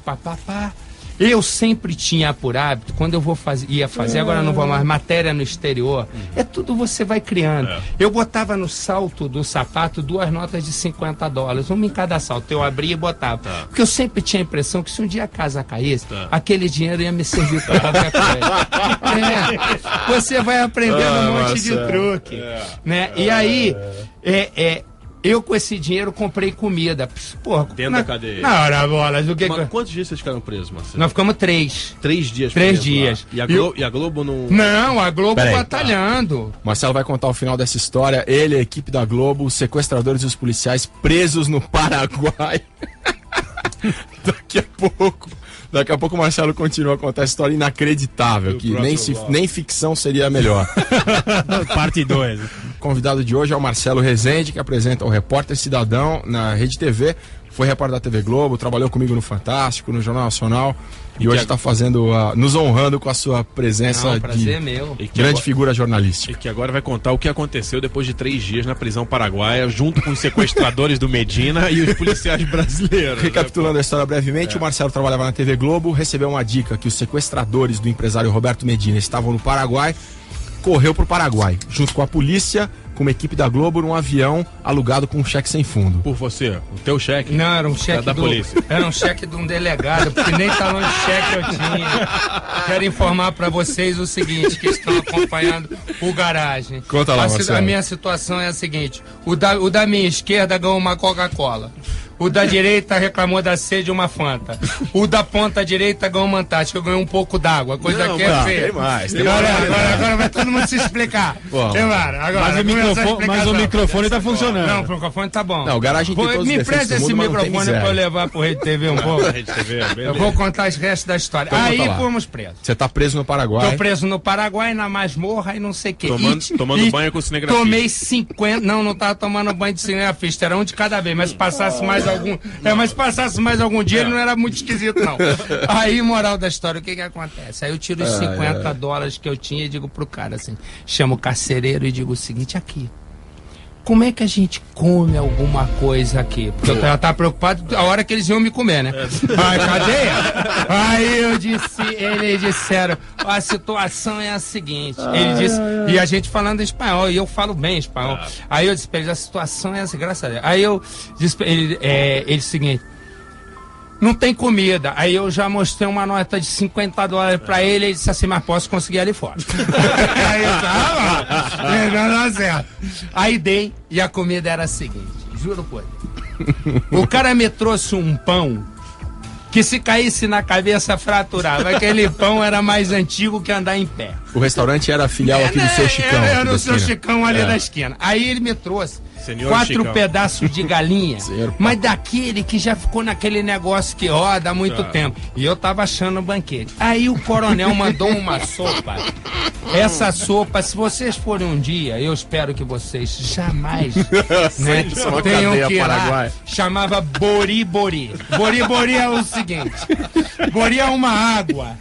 Eu sempre tinha por hábito, quando eu ia fazer, agora não vou mais, matéria no exterior, é tudo você vai criando. Eu botava no salto do sapato 2 notas de $50, uma em cada salto. Eu abria e botava. Porque eu sempre tinha a impressão que se um dia a casa caísse, aquele dinheiro ia me servir para qualquer coisa. Você vai aprendendo um monte de truque. Né? E aí, eu com esse dinheiro comprei comida. Porra, dentro da cadeia. Na hora, bolas. Mas quantos dias vocês ficaram presos, Marcelo? Nós ficamos 3. 3 dias? 3 dias. E a Globo não... Não, a Globo batalhando. Marcelo vai contar o final dessa história. Ele, a equipe da Globo, os sequestradores e os policiais presos no Paraguai. Daqui a pouco o Marcelo continua a contar essa história inacreditável, que nem ficção seria melhor. Parte 2. O convidado de hoje é o Marcelo Rezende, que apresenta o Repórter Cidadão na Rede TV. Foi repórter da TV Globo, trabalhou comigo no Fantástico, no Jornal Nacional. E hoje está nos honrando com a sua presença prazer meu. Grande figura jornalística. E que agora vai contar o que aconteceu depois de 3 dias na prisão paraguaia, junto com os sequestradores do Medina e os policiais brasileiros. Recapitulando a história brevemente, o Marcelo trabalhava na TV Globo, recebeu uma dica que os sequestradores do empresário Roberto Medina estavam no Paraguai, correu para o Paraguai, junto com a polícia, com uma equipe da Globo, num avião alugado com um cheque sem fundo. Por você? O teu cheque? Não, era um cheque da polícia. Era um cheque de um delegado, porque nem talão de cheque eu tinha. Quero informar para vocês o seguinte, que estão acompanhando o Garagem. Conta lá, Marcelo. A minha situação é a seguinte, o da minha esquerda ganhou uma Coca-Cola. O da direita reclamou da sede, uma Fanta. O da ponta direita ganhou uma Antártica, eu ganhei um pouco d'água. Coisa que é feia. Tem mais. Agora vai todo mundo se explicar. Mas o microfone tá funcionando. Não, o microfone tá bom. Não, o Garagem tem todos os Me presta esse microfone pra eu levar pro Rede TV um pouco. Eu vou contar os restos da história. Então, aí fomos presos. Você tá preso no Paraguai? Tô preso no Paraguai, na masmorra e não sei o que. Tomando banho com cinegrafista. Tomei 50. Não tava tomando banho de cinegrafista, era um de cada vez, mas passasse mais algum dia, ele não era muito esquisito, não. Aí, moral da história, o que acontece? Aí eu tiro os $50 que eu tinha e digo pro cara assim, chamo o carcereiro e digo o seguinte, aqui, como é que a gente come alguma coisa aqui? Porque eu tava preocupado a hora que eles iam me comer, né? Ai, cadeia? Aí eles disseram, a situação é a seguinte. Ele disse, e a gente falando espanhol, e eu falo bem espanhol. Aí eu disse pra eles, a situação é essa, graças a Deus. Aí eu disse pra ele, o seguinte, não tem comida. Aí eu já mostrei uma nota de $50 pra ele e disse assim, mas posso conseguir ali fora. Aí não dá certo. Aí dei e a comida era a seguinte, juro por Deus. O cara me trouxe um pão que se caísse na cabeça fraturava. Aquele pão era mais antigo que andar em pé. O restaurante era filial aqui do Seu Chicão. Era no Seu Chicão ali da esquina. Aí ele me trouxe Senhor 4 Chicão. pedaços de galinha, mas daquele que já ficou naquele negócio que roda há muito tempo. E eu tava achando o banquete. Aí o coronel mandou uma sopa. Essa sopa, se vocês forem um dia, eu espero que vocês jamais tenham que ir lá. Chamava Bori-Bori. Bori-Bori é o seguinte. Bori é uma água.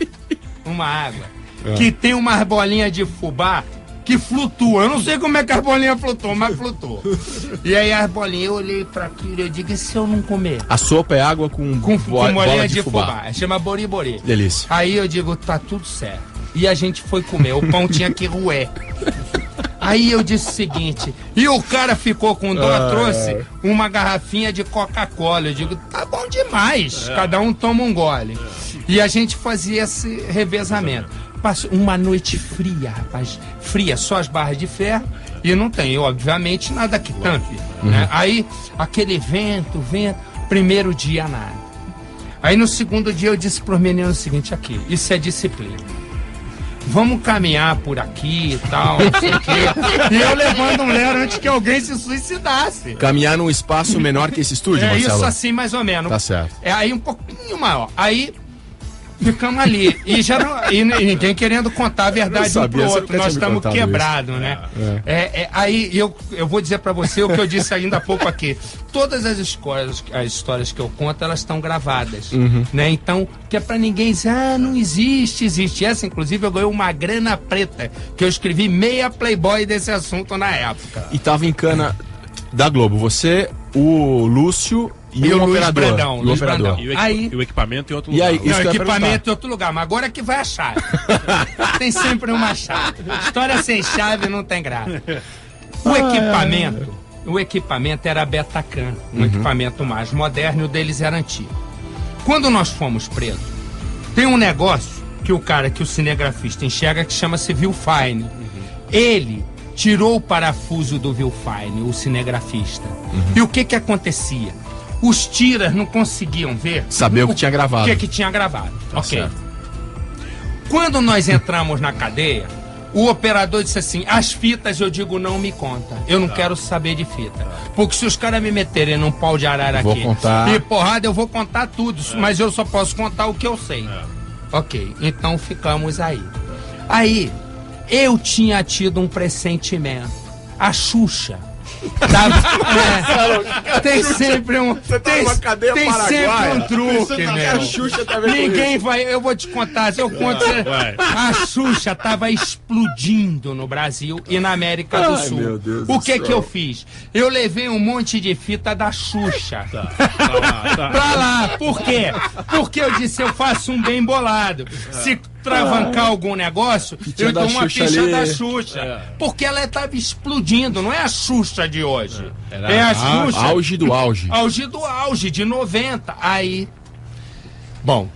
Que tem umas bolinhas de fubá que flutua. Eu não sei como é que as bolinhas flutuam, mas flutuam. E aí as bolinhas, eu olhei pra aquilo e eu digo, e se eu não comer? A sopa é água com bolinha de fubá. Chama Bori-Bori. Delícia. Aí eu digo, tá tudo certo. E a gente foi comer. O pão tinha que ruer. Aí eu disse o seguinte, e o cara ficou com dó, trouxe uma garrafinha de Coca-Cola. Eu digo, tá bom demais, cada um toma um gole. E a gente fazia esse revezamento. Passou uma noite fria, rapaz, fria, só as barras de ferro, e não tem, obviamente, nada que tampe, né? Aí, aquele vento, primeiro dia nada. Aí no segundo dia eu disse pros meninos o seguinte, aqui, isso é disciplina. Vamos caminhar por aqui e tal, não sei o quê. E eu levando um lero antes que alguém se suicidasse. Caminhar num espaço menor que esse estúdio, Marcelo? Isso assim, mais ou menos. Tá certo. É aí um pouquinho maior. Aí ficamos ali. E já não, e ninguém querendo contar a verdade um pro outro. Nós estamos quebrados, né? Aí eu vou dizer pra você o que eu disse ainda há pouco aqui. Todas as histórias que eu conto, elas estão gravadas. Né? Então, que é pra ninguém dizer, não existe. Essa, inclusive, eu ganhei uma grana preta, que eu escrevi meia Playboy desse assunto na época. E tava em cana da Globo. Você, o Lúcio e o operador. Brandão, Luiz Brandão. E o equipamento em outro lugar. E aí, não, equipamento em outro lugar, mas agora é que vai a chave. Tem sempre uma chave. História sem chave não tem graça. O equipamento era Betacam, um equipamento mais moderno, e o deles era antigo. Quando nós fomos presos, tem um negócio que o cinegrafista enxerga que chama-se viewfine. Ele tirou o parafuso do viewfine, o cinegrafista. E o que acontecia? Os tiras não conseguiam ver... Saber o que tinha gravado. O que tinha gravado. Tá ok. certo. Quando nós entramos na cadeia, o operador disse assim, as fitas, eu digo, não me conta. Eu não quero saber de fita. Porque se os caras me meterem num pau de arara vou aqui contar. E porrada, eu vou contar tudo. Mas eu só posso contar o que eu sei. Ok, então ficamos aí. Aí, eu tinha tido um pressentimento. A Xuxa. Tem sempre um. Tem sempre um truque, meu. Ninguém vai. Eu vou te contar. Se eu conto. A Xuxa tava explodindo no Brasil e na América do Sul. Meu Deus o que eu fiz? Eu levei um monte de fita da Xuxa pra lá. Por quê? Porque eu disse, eu faço um bem bolado. Se travancar algum negócio, eu dou uma ficha da Xuxa. Porque ela estava explodindo, não é a Xuxa de hoje. É a Xuxa. Auge do auge. Auge do auge, de 90. Aí. Bom.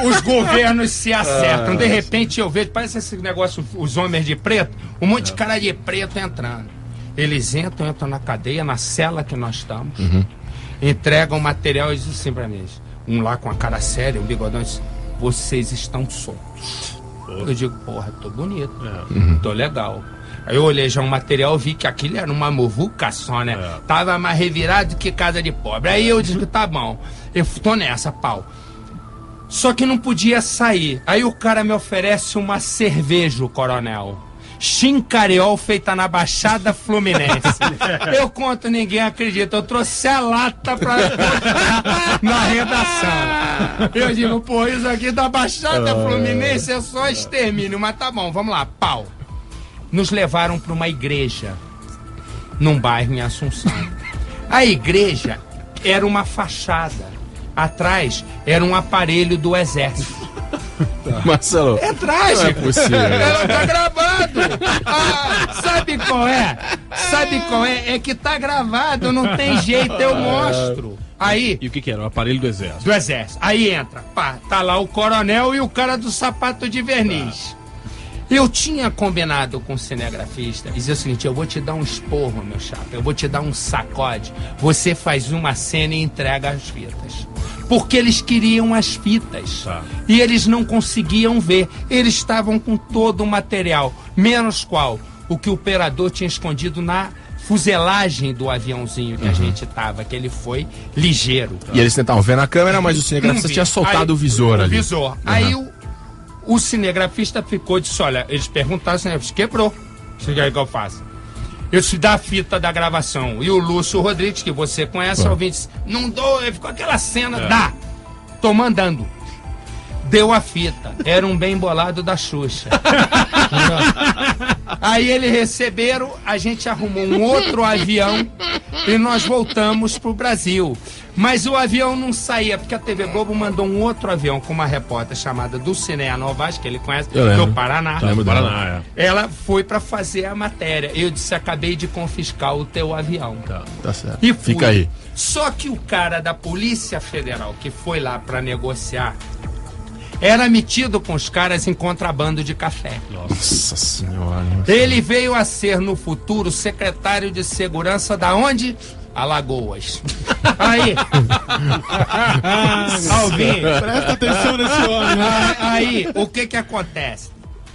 Os governos se acertam. De repente eu vejo, parece esse negócio, os homens de preto, um monte de cara de preto entrando. Eles entram na cadeia, na cela que nós estamos, entregam material e dizem assim pra mim. Um lá com a cara séria, um bigodão, diz, vocês estão soltos. Eu digo, porra, tô bonito, tô legal. Aí eu olhei já um material, vi que aquilo era uma muvuca só, né? Tava mais revirado que casa de pobre. Aí eu digo, tá bom, eu tô nessa, pau. Só que não podia sair. Aí o cara me oferece uma cerveja, o coronel. Chincariol feita na Baixada Fluminense. Eu conto, ninguém acredita. Eu trouxe a lata pra mostrar na redação. Eu digo, pô, isso aqui da Baixada Fluminense é só extermínio. Mas tá bom, vamos lá, pau. Nos levaram para uma igreja, num bairro em Assunção. A igreja era uma fachada. Atrás era um aparelho do exército. Marcelo, é trágico. Não é possível. Ela tá gravado. Sabe qual é? É que tá gravado, não tem jeito, eu mostro. Aí... E o que era? O aparelho do exército. Do exército. Aí entra, pá, tá lá o coronel e o cara do sapato de verniz. Eu tinha combinado com o cinegrafista, dizer o seguinte, eu vou te dar um esporro, meu chapa, eu vou te dar um sacode, você faz uma cena e entrega as fitas. Porque eles queriam as fitas. E eles não conseguiam ver. Eles estavam com todo o material, menos qual? O que o operador tinha escondido na fuselagem do aviãozinho que a gente tava, que ele foi ligeiro. E eles tentavam ver na câmera, mas o cinegrafista tinha soltado o visor ali. O visor. Aí o cinegrafista ficou e disse, olha, eles perguntaram, o cinegrafista quebrou. O que é que eu faço? Eu te dou a fita da gravação. E o Lúcio Rodrigues, que você conhece, ouvinte, disse, não dou, ficou aquela cena, dá. Tô mandando. Deu a fita. Era um bem bolado da Xuxa. Aí eles receberam, a gente arrumou um outro avião e nós voltamos pro Brasil. Mas o avião não saía, porque a TV Globo mandou um outro avião com uma repórter chamada Dulcinea Novaes, que ele conhece, do Paraná. Do Paraná, Ela foi pra fazer a matéria. Eu disse, acabei de confiscar o teu avião. Tá certo. E fui. Fica aí. Só que o cara da Polícia Federal, que foi lá pra negociar, era metido com os caras em contrabando de café. Nossa senhora. Ele veio a ser, no futuro, secretário de segurança da onde? Alagoas. Aí. Alvin. Presta atenção nesse homem. Aí, o que acontece?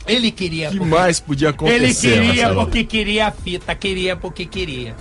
Ele queria... O que mais podia acontecer? Ele queria Marcelo? porque queria a fita, queria porque queria.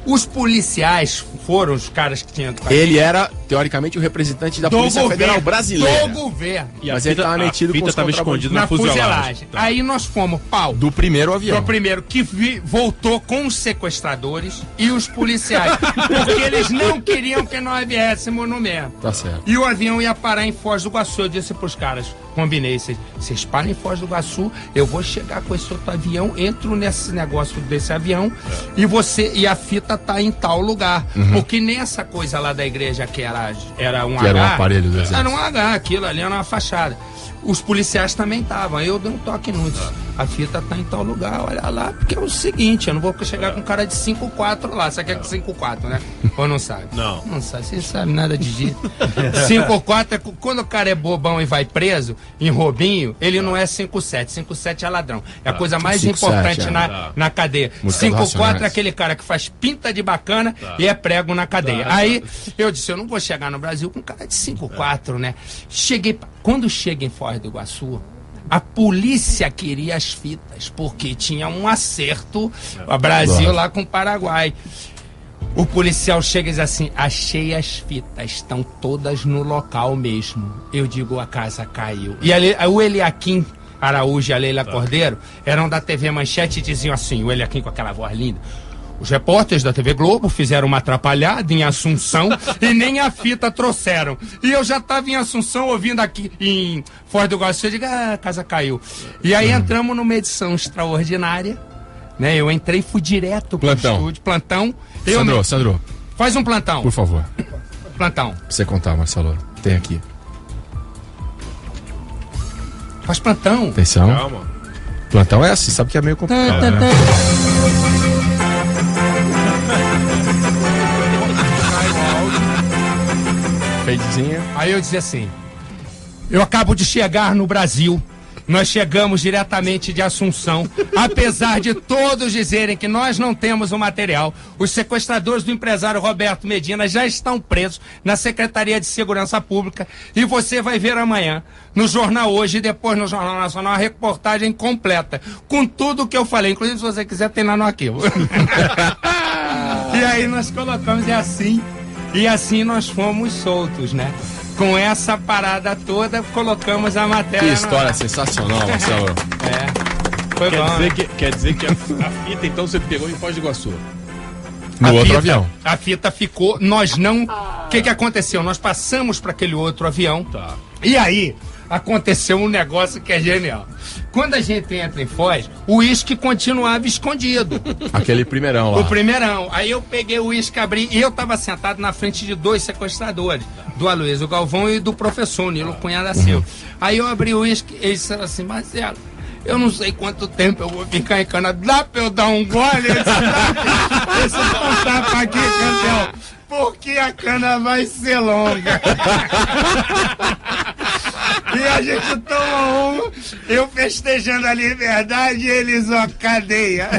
Os policiais foram os caras que tinham... Ele era, teoricamente, o representante da Polícia Federal brasileira. Do governo. Mas ele estava metido com os estava escondido na fuselagem. Aí nós fomos, pau. Do primeiro avião. Do primeiro, que voltou com os sequestradores e os policiais. Porque eles não queriam que nós viéssemos no mesmo. Tá certo. E o avião ia parar em Foz do Iguaçu. Eu disse pros caras, combinei, vocês param em Foz do Iguaçu, eu vou chegar com esse outro avião, entro nesse negócio desse avião e a fita tá em tal lugar. Porque nessa coisa lá da igreja que era um Que H, era um aparelho do exército. era um H, aquilo ali era uma fachada. Os policiais também estavam. Eu dei um toque no. A fita tá em tal lugar, olha lá, porque é o seguinte, eu não vou chegar com um cara de 5'4 lá. Você quer que 5'4, né? Ou não sabe? Não. Não sabe, você sabe nada de jeito. 5'4 é quando o cara é bobão e vai preso, em roubinho, ele não é 5'7. 5'7 é ladrão. É a coisa mais 5'7, importante na cadeia. Música do 5'4 Racionais. é aquele cara que faz pinta de bacana e é prego na cadeia. Aí eu disse, eu não vou chegar no Brasil com um cara de 5'4, né? Quando chega em Foz do Iguaçu, a polícia queria as fitas, porque tinha um acerto, o Brasil lá com o Paraguai. O policial chega e diz assim, achei as fitas, estão todas no local mesmo. Eu digo, a casa caiu. E o Eliakim Araújo e a Leila Cordeiro eram da TV Manchete e diziam assim, o Eliakim com aquela voz linda, os repórteres da TV Globo fizeram uma atrapalhada em Assunção e nem a fita trouxeram. E eu já estava em Assunção ouvindo aqui em Foz do Iguaçu, eu digo, a casa caiu. E aí entramos numa edição extraordinária, né? Eu entrei, fui direto pro estúdio, plantão. Sandro, faz um plantão. por favor. Plantão. Pra você contar, Marcelo. Tem aqui. Faz plantão. Atenção. Calma. Plantão é assim, sabe que é meio complicado. Né? Fadezinha. Aí eu dizia assim, eu acabo de chegar no Brasil, nós chegamos diretamente de Assunção, apesar de todos dizerem que nós não temos o material, os sequestradores do empresário Roberto Medina já estão presos na Secretaria de Segurança Pública e você vai ver amanhã no Jornal Hoje e depois no Jornal Nacional a reportagem completa, com tudo o que eu falei, inclusive se você quiser tem lá no arquivo. E aí nós colocamos e assim nós fomos soltos, né? Com essa parada toda, colocamos a matéria. Que história sensacional, Marcelo. Foi bom. Quer dizer que a fita, então, você pegou em Foz do Iguaçu. No outro avião. A fita ficou, nós não... O que aconteceu? Nós passamos para aquele outro avião. Tá. E aí, aconteceu um negócio que é genial. Quando a gente entra em Foz, o uísque continuava escondido. Aquele primeirão lá. O primeirão. Aí eu peguei o uísque, abri e eu tava sentado na frente de dois sequestradores. Do Aloysio Galvão e do professor Nilo Cunha da Silva. Aí eu abri o uísque e eles disseram assim, Marcelo, eu não sei quanto tempo eu vou ficar em cana. Dá pra eu dar um gole? Eu disse, deixa eu contar pra aqui, campeão. Porque a cana vai ser longa. E a gente toma um, eu festejando a liberdade e eles, ó, cadeia.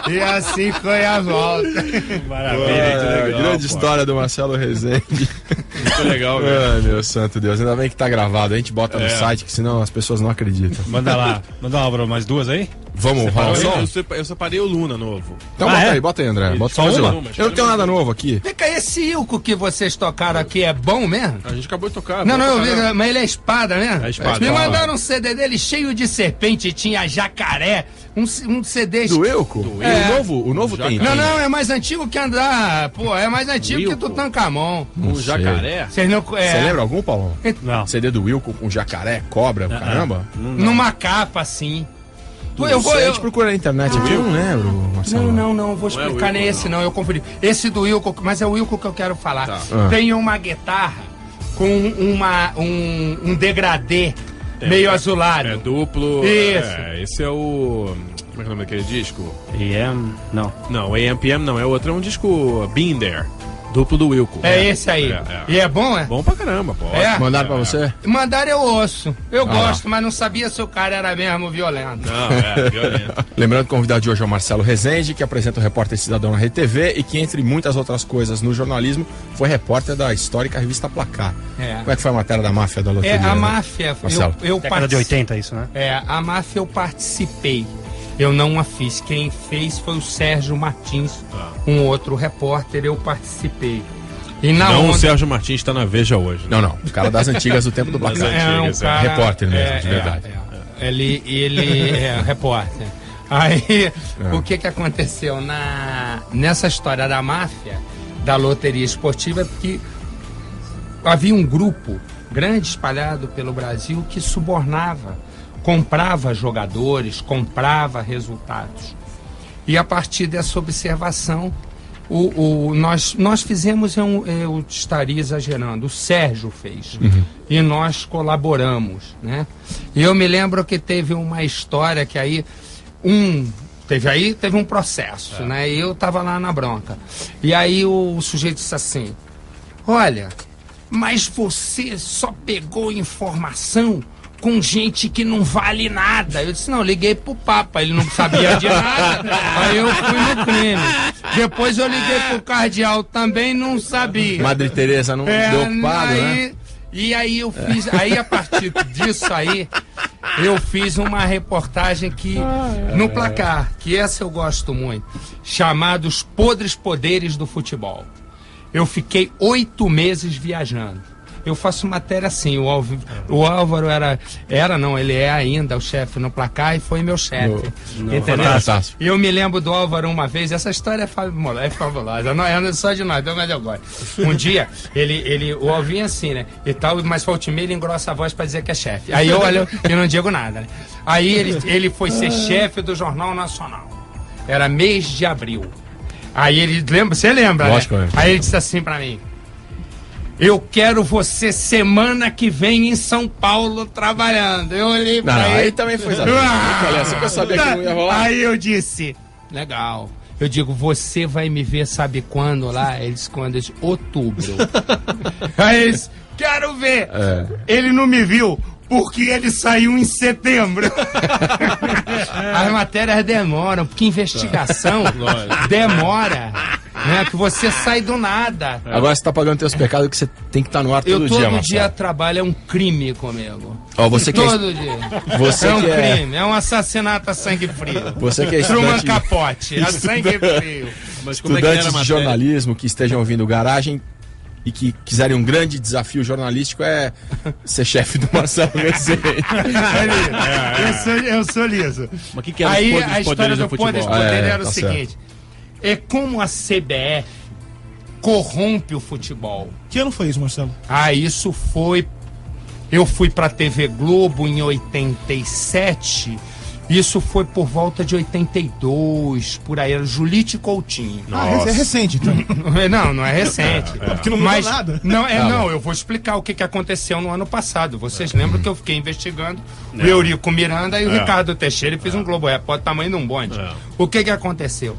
E assim foi a volta. Maravilha, grande história do Marcelo Rezende. Muito legal, velho. Ai, meu santo Deus. Ainda bem que tá gravado. A gente bota no site, que senão as pessoas não acreditam. Manda lá, Álvaro, mais duas aí? Vamos, rolar o som? Eu separei o Luna novo. Então bota aí, André. Bota Só o som. uma? Eu não tenho nada novo aqui. Vem cá, esse Ilco que vocês tocaram aqui é bom mesmo? A gente acabou de tocar. Não, eu vi, mas ele é espada, né? É espada. Me mandaram um CD dele cheio de serpente, tinha jacaré, um CD... Do Ilco? É. O novo tem. Não, é mais antigo que andar. Pô, é mais antigo que Tutankhamon. Um jacaré? Vocês não... Você lembra algum, Paulão? Não. CD do Wilco com jacaré, cobra, caramba? Numa capa, assim. Pô, A gente procura na internet aqui, eu não lembro, Marcelo. Não, vou explicar nem esse não, eu conferi. Esse do Wilco, mas é o Wilco que eu quero falar. Tá. Tem uma guitarra com um degradê meio azulado. É duplo. Isso. Esse é o... Como é que é o nome daquele disco? AM, não. Não, AMPM não, é outro, é um disco Been There. Duplo do Wilco. É esse aí. E é bom, é? Bom pra caramba, pô. É? Mandaram pra você? Mandaram eu ouço. Eu gosto, mas não sabia se o cara era mesmo violento. Não, violento. Lembrando que o convidado de hoje é o Marcelo Rezende, que apresenta o Repórter Cidadão na Rede TV e que, entre muitas outras coisas no jornalismo, foi repórter da histórica revista Placar. Como é que foi a matéria da máfia da loteria? A máfia, Marcelo. eu Década de 80, isso, né? a máfia eu participei. Eu não a fiz. Quem fez foi o Sérgio Martins, um outro repórter, eu participei. E na Não, onda... o Sérgio Martins tá na Veja hoje. Né? Não. O cara das antigas do tempo do Placar. um cara, repórter mesmo, de verdade. Ele é repórter. Aí, o que aconteceu? Nessa história da máfia, da loteria esportiva, porque havia um grupo grande espalhado pelo Brasil que subornava, comprava jogadores, comprava resultados. E a partir dessa observação, nós fizemos, eu estaria exagerando, o Sérgio fez. E nós colaboramos, né? E eu me lembro que teve uma história que aí, teve um processo, né? E eu tava lá na bronca. E aí o sujeito disse assim, olha, mas você só pegou informação com gente que não vale nada. Eu disse, não, liguei pro Papa, ele não sabia de nada. Aí eu fui no crime. Depois eu liguei pro Cardeal, também não sabia. Madre Teresa não deu ocupado, né? E aí eu fiz, aí a partir disso aí, eu fiz uma reportagem no Placar, que essa eu gosto muito, chamada Os Podres Poderes do Futebol. Eu fiquei 8 meses viajando. Eu faço matéria assim, o Álvaro ele é ainda o chefe no Placar e foi meu chefe. Entendeu? E eu me lembro do Álvaro uma vez, essa história é fabulosa, não é só de nós, mas eu gosto. Um dia, o Alvinho assim, né? E tal, mas Valtimir ele engrossa a voz pra dizer que é chefe. Aí eu olho e não digo nada, né? Aí ele foi ser chefe do Jornal Nacional. Era mês de abril. Aí ele, você lembra, lógico, né? Aí ele disse assim pra mim, eu quero você semana que vem em São Paulo trabalhando. Eu olhei pra ele. Aí também foi exatamente. Olha, assim que eu sabia que não ia rolar. Aí eu disse, legal. Eu digo, você vai me ver, sabe quando lá? Ele disse, quando? Eu disse, outubro. Aí ele disse, quero ver. Ele não me viu, porque ele saiu em setembro. As matérias demoram, porque investigação demora. Né, que você sai do nada. Agora você tá pagando teus pecados que você tem que estar no ar todo dia, todo dia trabalho, é um crime comigo. Você todo dia. Você é um crime, é um assassinato a sangue frio. Você que é Truman Capote, a sangue frio. Mas estudantes de jornalismo que estejam ouvindo Garagem e que quiserem um grande desafio jornalístico é ser chefe do Marcelo Rezende. Eu sou liso. Mas que era aí a história do Poder era o tá seguinte. É como a CBF corrompe o futebol. Que ano foi isso, Marcelo? Isso foi... Eu fui pra TV Globo em 87 Isso foi por volta de 82, por aí, era Julite Coutinho. É recente, então. Não é recente. Porque não mudou nada. Não, eu vou explicar o que aconteceu no ano passado. Vocês lembram que eu fiquei investigando o Eurico Miranda e o Ricardo Teixeira e fiz um Globo Repórter tamanho de um bonde. O que aconteceu?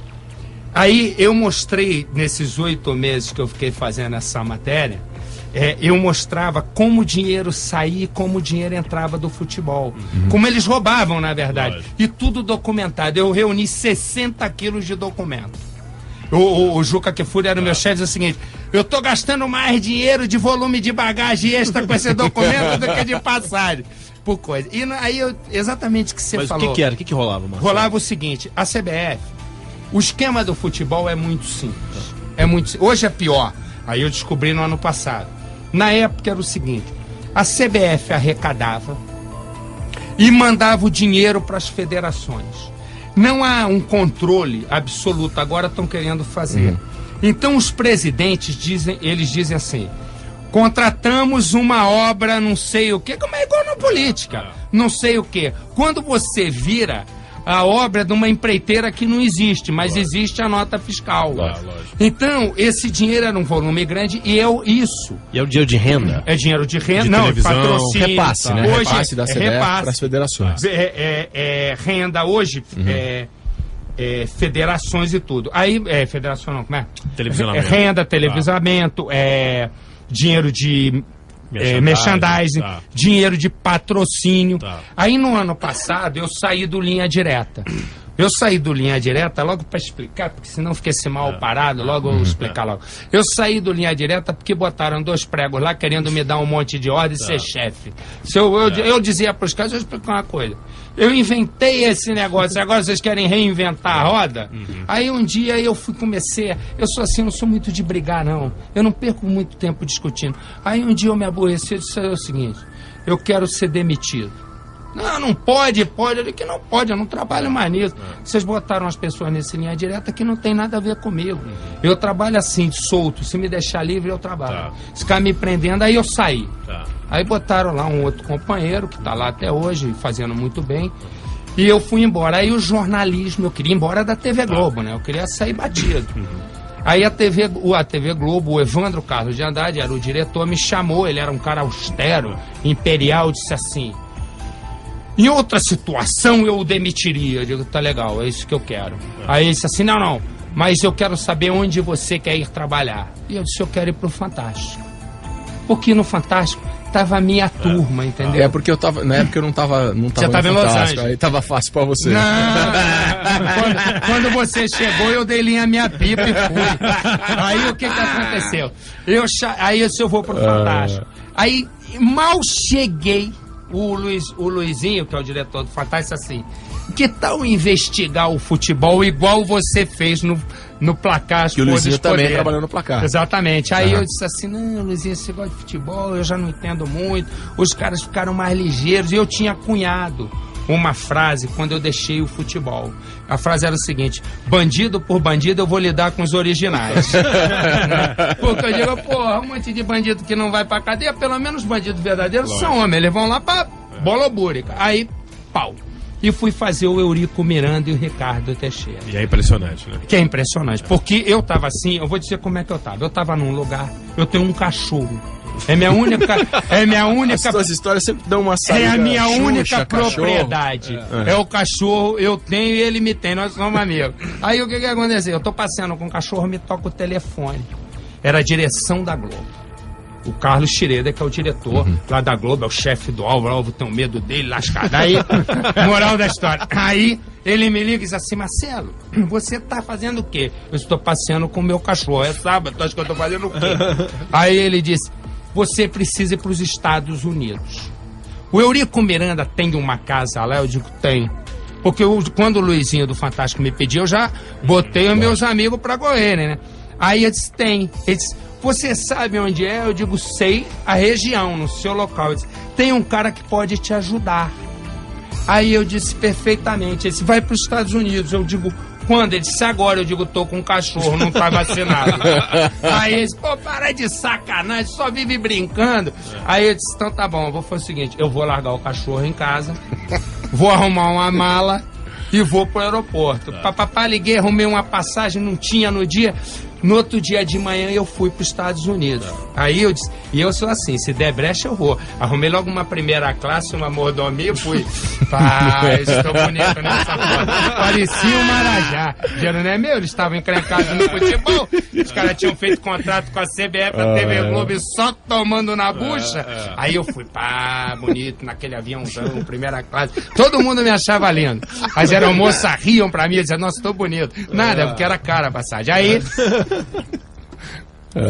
Aí eu mostrei, nesses 8 meses que eu fiquei fazendo essa matéria, eu mostrava como o dinheiro saía e como o dinheiro entrava do futebol. Como eles roubavam, na verdade. Lógico. E tudo documentado. Eu reuni 60 quilos de documento. O Juca Kfouri era o meu chefe, dizia o seguinte: eu tô gastando mais dinheiro de volume de bagagem extra com esse documento do que de passagem. Por coisa. E aí, exatamente o que você falou. Mas o que era? O que rolava, Marcelo? Rolava o seguinte: a CBF, o esquema do futebol é muito simples. Hoje é pior. Aí eu descobri no ano passado. Na época era o seguinte: a CBF arrecadava e mandava o dinheiro para as federações. Não há um controle absoluto, agora estão querendo fazer. Então os presidentes dizem assim: contratamos uma obra, não sei o quê, como é igual na política, não sei o quê. Quando você vira a obra de uma empreiteira que não existe, mas existe a nota fiscal. Então, esse dinheiro era um volume grande e isso. E é o dinheiro de renda? É dinheiro de renda, de não, televisão, patrocínio. Repasse, né? Hoje, Repasse da CBF para as federações. Renda hoje, federações e tudo. Aí, federação não, como é? Televisionamento. Renda, televisamento, dinheiro de merchandising, dinheiro de patrocínio. Aí no ano passado eu saí do Linha Direta. Eu saí do Linha Direta logo para explicar, porque senão fiquei mal parado, logo eu vou explicar logo. Eu saí do Linha Direta porque botaram 2 pregos lá querendo me dar um monte de ordem e ser chefe. Eu dizia para os caras, eu vou explicar uma coisa. Eu inventei esse negócio, agora vocês querem reinventar a roda? Aí um dia eu comecei, eu sou assim, não sou muito de brigar não, eu não perco muito tempo discutindo. Aí um dia eu me aborreci e disse o seguinte: eu quero ser demitido. Não pode. Eu digo que não pode, eu não trabalho mais nisso. Vocês botaram as pessoas nesse Linha Direta que não tem nada a ver comigo. Eu trabalho assim, solto, se me deixar livre eu trabalho. Se ficar me prendendo, aí eu saí. Aí botaram lá um outro companheiro, que está lá até hoje, fazendo muito bem, e eu fui embora. Aí o jornalismo, eu queria ir embora da TV Globo, né? Eu queria sair batido. Aí a TV Globo, o Evandro Carlos de Andrade, era o diretor, me chamou, ele era um cara austero, imperial, disse assim: em outra situação eu o demitiria. Eu digo, tá legal, é isso que eu quero. Aí ele disse assim, não, mas eu quero saber onde você quer ir trabalhar. E eu disse, eu quero ir pro Fantástico. Porque no Fantástico tava a minha turma, entendeu? Porque eu tava, na época eu não tava Você tava em Los Angeles. Aí tava fácil pra você. Quando você chegou, eu dei linha a minha pipa e fui. Aí o que aconteceu? Aí eu vou pro Fantástico. Aí mal cheguei, o Luizinho, que é o diretor do Fantástico, assim: que tal investigar o futebol igual você fez no Placar? Que o Luizinho também trabalhou no Placar. Exatamente. Aí eu disse assim, não, Luizinho, esse negócio de futebol eu já não entendo muito, os caras ficaram mais ligeiros. E eu tinha cunhado uma frase quando eu deixei o futebol. A frase era o seguinte: bandido por bandido eu vou lidar com os originais. Porque eu digo, porra, um monte de bandido que não vai pra cadeia, pelo menos bandidos verdadeiros são homens, eles vão lá pra bolobúrica. Aí, pau. E fui fazer o Eurico Miranda e o Ricardo Teixeira. E é impressionante, né? Que é impressionante, porque eu tava assim, eu vou dizer como é que eu tava. Eu tava num lugar, eu tenho um cachorro. É minha única. As suas histórias sempre dão uma saída. É a minha única propriedade. É o cachorro, eu tenho e ele me tem, nós somos amigos. Aí o que aconteceu? Eu tô passeando com o cachorro, me toca o telefone. Era a direção da Globo. O Carlos Schroeder, que é o diretor lá da Globo, é o chefe do Álvaro. O Álvaro tem medo dele, lascado. Aí, moral da história. Aí ele me liga e diz assim: Marcelo, você tá fazendo o quê? Eu estou passeando com o meu cachorro. É sábado, tu acha que eu tô fazendo o quê? Aí ele disse: você precisa ir para os Estados Unidos. O Eurico Miranda tem uma casa lá? Eu digo, tem. Porque quando o Luizinho do Fantástico me pediu, eu já botei os meus amigos para correrem, né? Aí ele disse, tem. Ele disse, você sabe onde é? Eu digo, sei, a região, no seu local. Ele disse, tem um cara que pode te ajudar. Aí eu disse, perfeitamente. Ele disse, vai para os Estados Unidos. Eu digo, quando? Ele disse, agora. Eu digo, tô com um cachorro, não tá vacinado. Aí ele disse, pô, para de sacanagem, só vive brincando. Aí eu disse, então tá bom, eu vou fazer o seguinte, eu vou largar o cachorro em casa vou arrumar uma mala e vou pro aeroporto. Papapá, liguei, arrumei uma passagem, não tinha no dia. No outro dia de manhã eu fui para os Estados Unidos. Aí eu disse, e eu sou assim, se der brecha eu vou. Arrumei logo uma primeira classe, uma mordomia e fui. Pai, estou bonito nessa foto. Parecia um Marajá. O dinheiro não é meu, eles estavam encrencados no futebol. Os caras tinham feito contrato com a CBF, a TV Globo, só tomando na bucha. Aí eu fui, pá, bonito, naquele aviãozão, primeira classe. Todo mundo me achava lindo. As aeromoças riam pra mim e diziam, nossa, estou bonito. Nada, porque era cara a passagem. Aí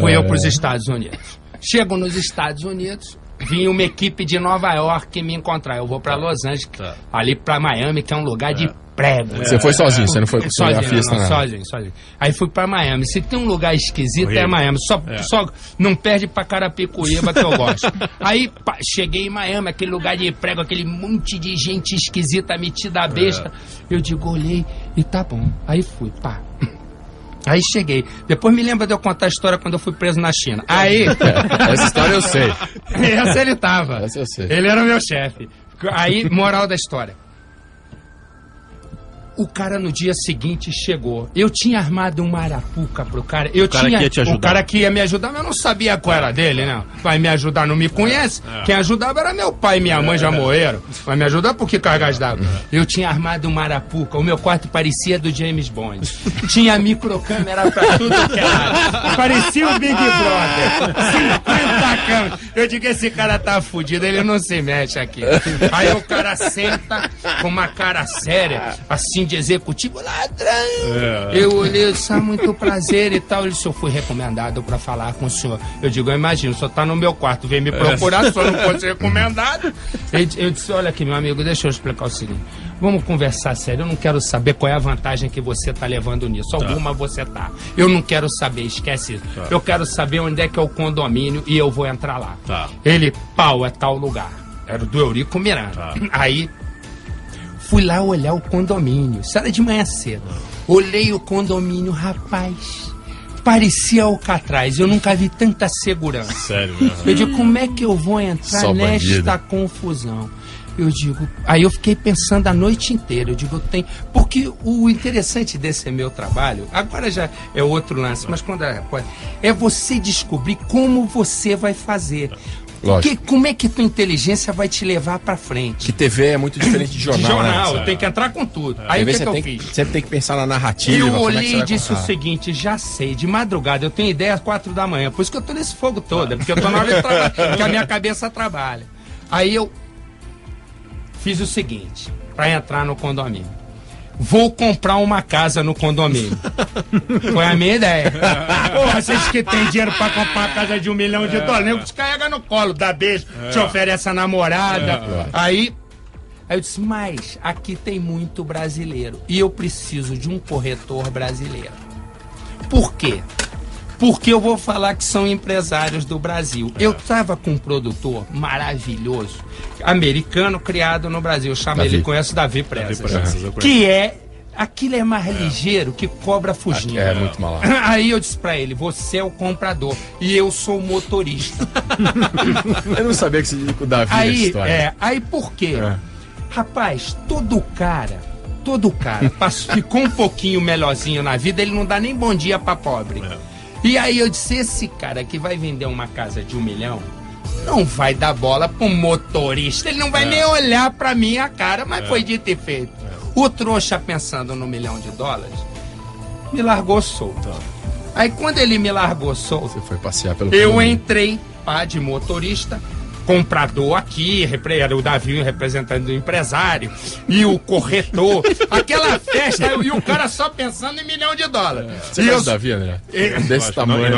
fui eu para os Estados Unidos. Chego nos Estados Unidos, vim uma equipe de Nova York me encontrar. Eu vou para Los Angeles, ali para Miami, que é um lugar de prego. Você foi sozinho, você não foi com sozinho, sozinho. Aí fui para Miami. Se tem um lugar esquisito, é Miami. Só não perde para Carapicuíba, que eu gosto. Aí cheguei em Miami, aquele lugar de prego, aquele monte de gente esquisita, metida a besta. Eu digo, olhei e tá bom. Aí fui, pá. Aí cheguei. Depois me lembra de eu contar a história quando eu fui preso na China. Aí... Essa história eu sei. Essa ele tava. Essa eu sei. Ele era o meu chefe. Aí, moral da história. O cara no dia seguinte chegou. Eu tinha armado uma arapuca pro cara. O cara que ia te ajudar. O cara que ia me ajudar, mas eu não sabia qual era dele, né? Vai me ajudar, não me conhece. Quem ajudava era meu pai e minha mãe, já morreram. Vai me ajudar por que cargas d'água? Eu tinha armado uma arapuca. O meu quarto parecia do James Bond. Tinha microcâmera pra tudo que era. Parecia o Big Brother. 50 câmeras. Eu digo, esse cara tá fudido, ele não se mexe aqui. Aí o cara senta com uma cara séria, assim, de executivo, ladrão. Eu olhei, disse, muito prazer e tal. Ele disse, eu fui recomendado pra falar com o senhor. Eu digo, eu imagino, o senhor tá no meu quarto, vem me procurar, o senhor não pode ser recomendado. Eu disse, olha aqui, meu amigo, deixa eu explicar o seguinte. Vamos conversar sério, eu não quero saber qual é a vantagem que você tá levando nisso. Alguma você tá. Eu não quero saber, esquece isso. Eu quero saber onde é que é o condomínio e eu vou entrar lá. Ele, pau, é tal lugar. Era do Eurico Miranda. Aí fui lá olhar o condomínio. Isso era de manhã cedo. Olhei o condomínio, rapaz. Parecia Alcatraz. Eu nunca vi tanta segurança. Sério mesmo? Eu digo, como é que eu vou entrar Só nesta confusão? Eu digo, aí eu fiquei pensando a noite inteira. Eu digo, tem. Porque o interessante desse meu trabalho, agora já é outro lance, mas quando é você descobrir como você vai fazer. Porque como é que tua inteligência vai te levar pra frente? Que TV é muito diferente de jornal. Né? Tem que entrar com tudo. Aí o que eu fiz? Sempre tem que pensar na narrativa. Eu olhei e disse o seguinte, já sei, de madrugada, eu tenho ideia às 4 da manhã, por isso que eu tô nesse fogo todo, porque eu tô na hora de trabalhar, porque a minha cabeça trabalha. Aí eu fiz o seguinte, pra entrar no condomínio. Vou comprar uma casa no condomínio. Foi a minha ideia. Porra, vocês que têm dinheiro pra comprar uma casa de $1 milhão, nego te carrega no colo, dá beijo, te oferece a namorada. Aí eu disse, mas aqui tem muito brasileiro e eu preciso de um corretor brasileiro. Por quê? Porque eu vou falar que são empresários do Brasil. Eu estava com um produtor maravilhoso, americano, criado no Brasil. Ele conhece Davi Presas. Que é... Aquilo é mais ligeiro que cobra fugindo. É muito maluco. Aí eu disse pra ele, você é o comprador e eu sou o motorista. Eu não sabia que você ia com o Davi nessa história. Aí por quê? Rapaz, todo cara ficou um pouquinho melhorzinho na vida, ele não dá nem bom dia pra pobre. E aí eu disse, esse cara que vai vender uma casa de $1 milhão, não vai dar bola pro motorista, ele não vai nem olhar pra minha cara, mas foi dito e feito. O trouxa, pensando no $1 milhão, me largou solto. Aí quando ele me largou solto, você foi passear pelo eu entrei de motorista, comprador aqui, era o Davi, representante do empresário, e o corretor, aquela festa, e o cara só pensando em $1 milhão. Você conhece o Davi, André? Desse tamanho.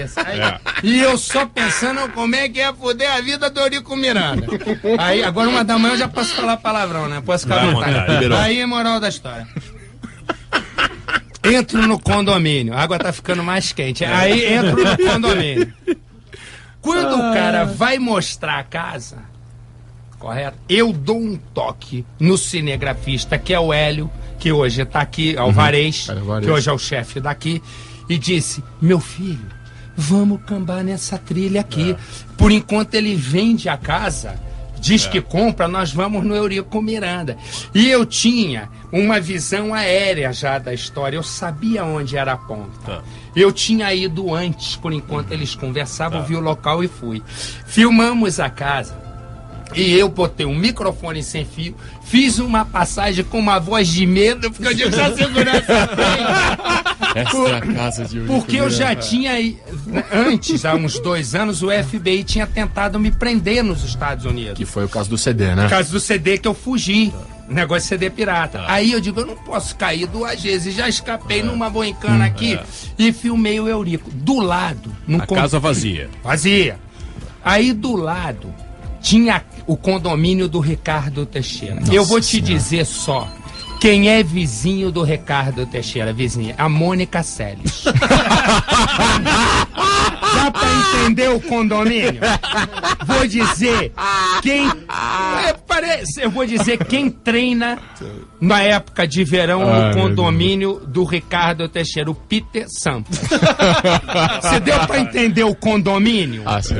Isso. E eu só pensando como é que ia foder a vida do Eurico Miranda. Aí, agora 1 da manhã eu já posso falar palavrão, né? Posso ficar à vontade. Aí, moral da história. Entro no condomínio, a água tá ficando mais quente. Aí entro no condomínio. Quando o cara vai mostrar a casa, correto? Eu dou um toque no cinegrafista, que é o Hélio, que hoje está aqui, Alvarez, que hoje é o chefe daqui, e disse, meu filho, vamos cambar nessa trilha aqui. Por enquanto ele vende a casa diz que compra, nós vamos no Eurico Miranda. E eu tinha uma visão aérea já da história, eu sabia onde era a ponta. Eu tinha ido antes, por enquanto eles conversavam, vi o local e fui. Filmamos a casa. E eu botei um microfone sem fio, fiz uma passagem com uma voz de medo, porque eu digo que a segurança tem. Esta é a casa de Eurico Porque eu já tinha, antes, há uns 2 anos, o FBI tinha tentado me prender nos Estados Unidos. Que foi o caso do CD, né? Por causa do CD que eu fugi. Negócio de CD pirata. Aí eu digo, eu não posso cair 2 vezes. Já escapei numa boincana aqui e filmei o Eurico. Do lado. A casa vazia. Vazia. Aí do lado tinha o condomínio do Ricardo Teixeira. Nossa eu vou te Senhora. dizer só. Quem é vizinho do Ricardo Teixeira, vizinha? A Mônica Seles. Dá pra entender o condomínio? Vou dizer quem... Eu vou dizer quem treina na época de verão no condomínio do Ricardo Teixeira, o Peter Sampa. Você deu pra entender o condomínio? Sim.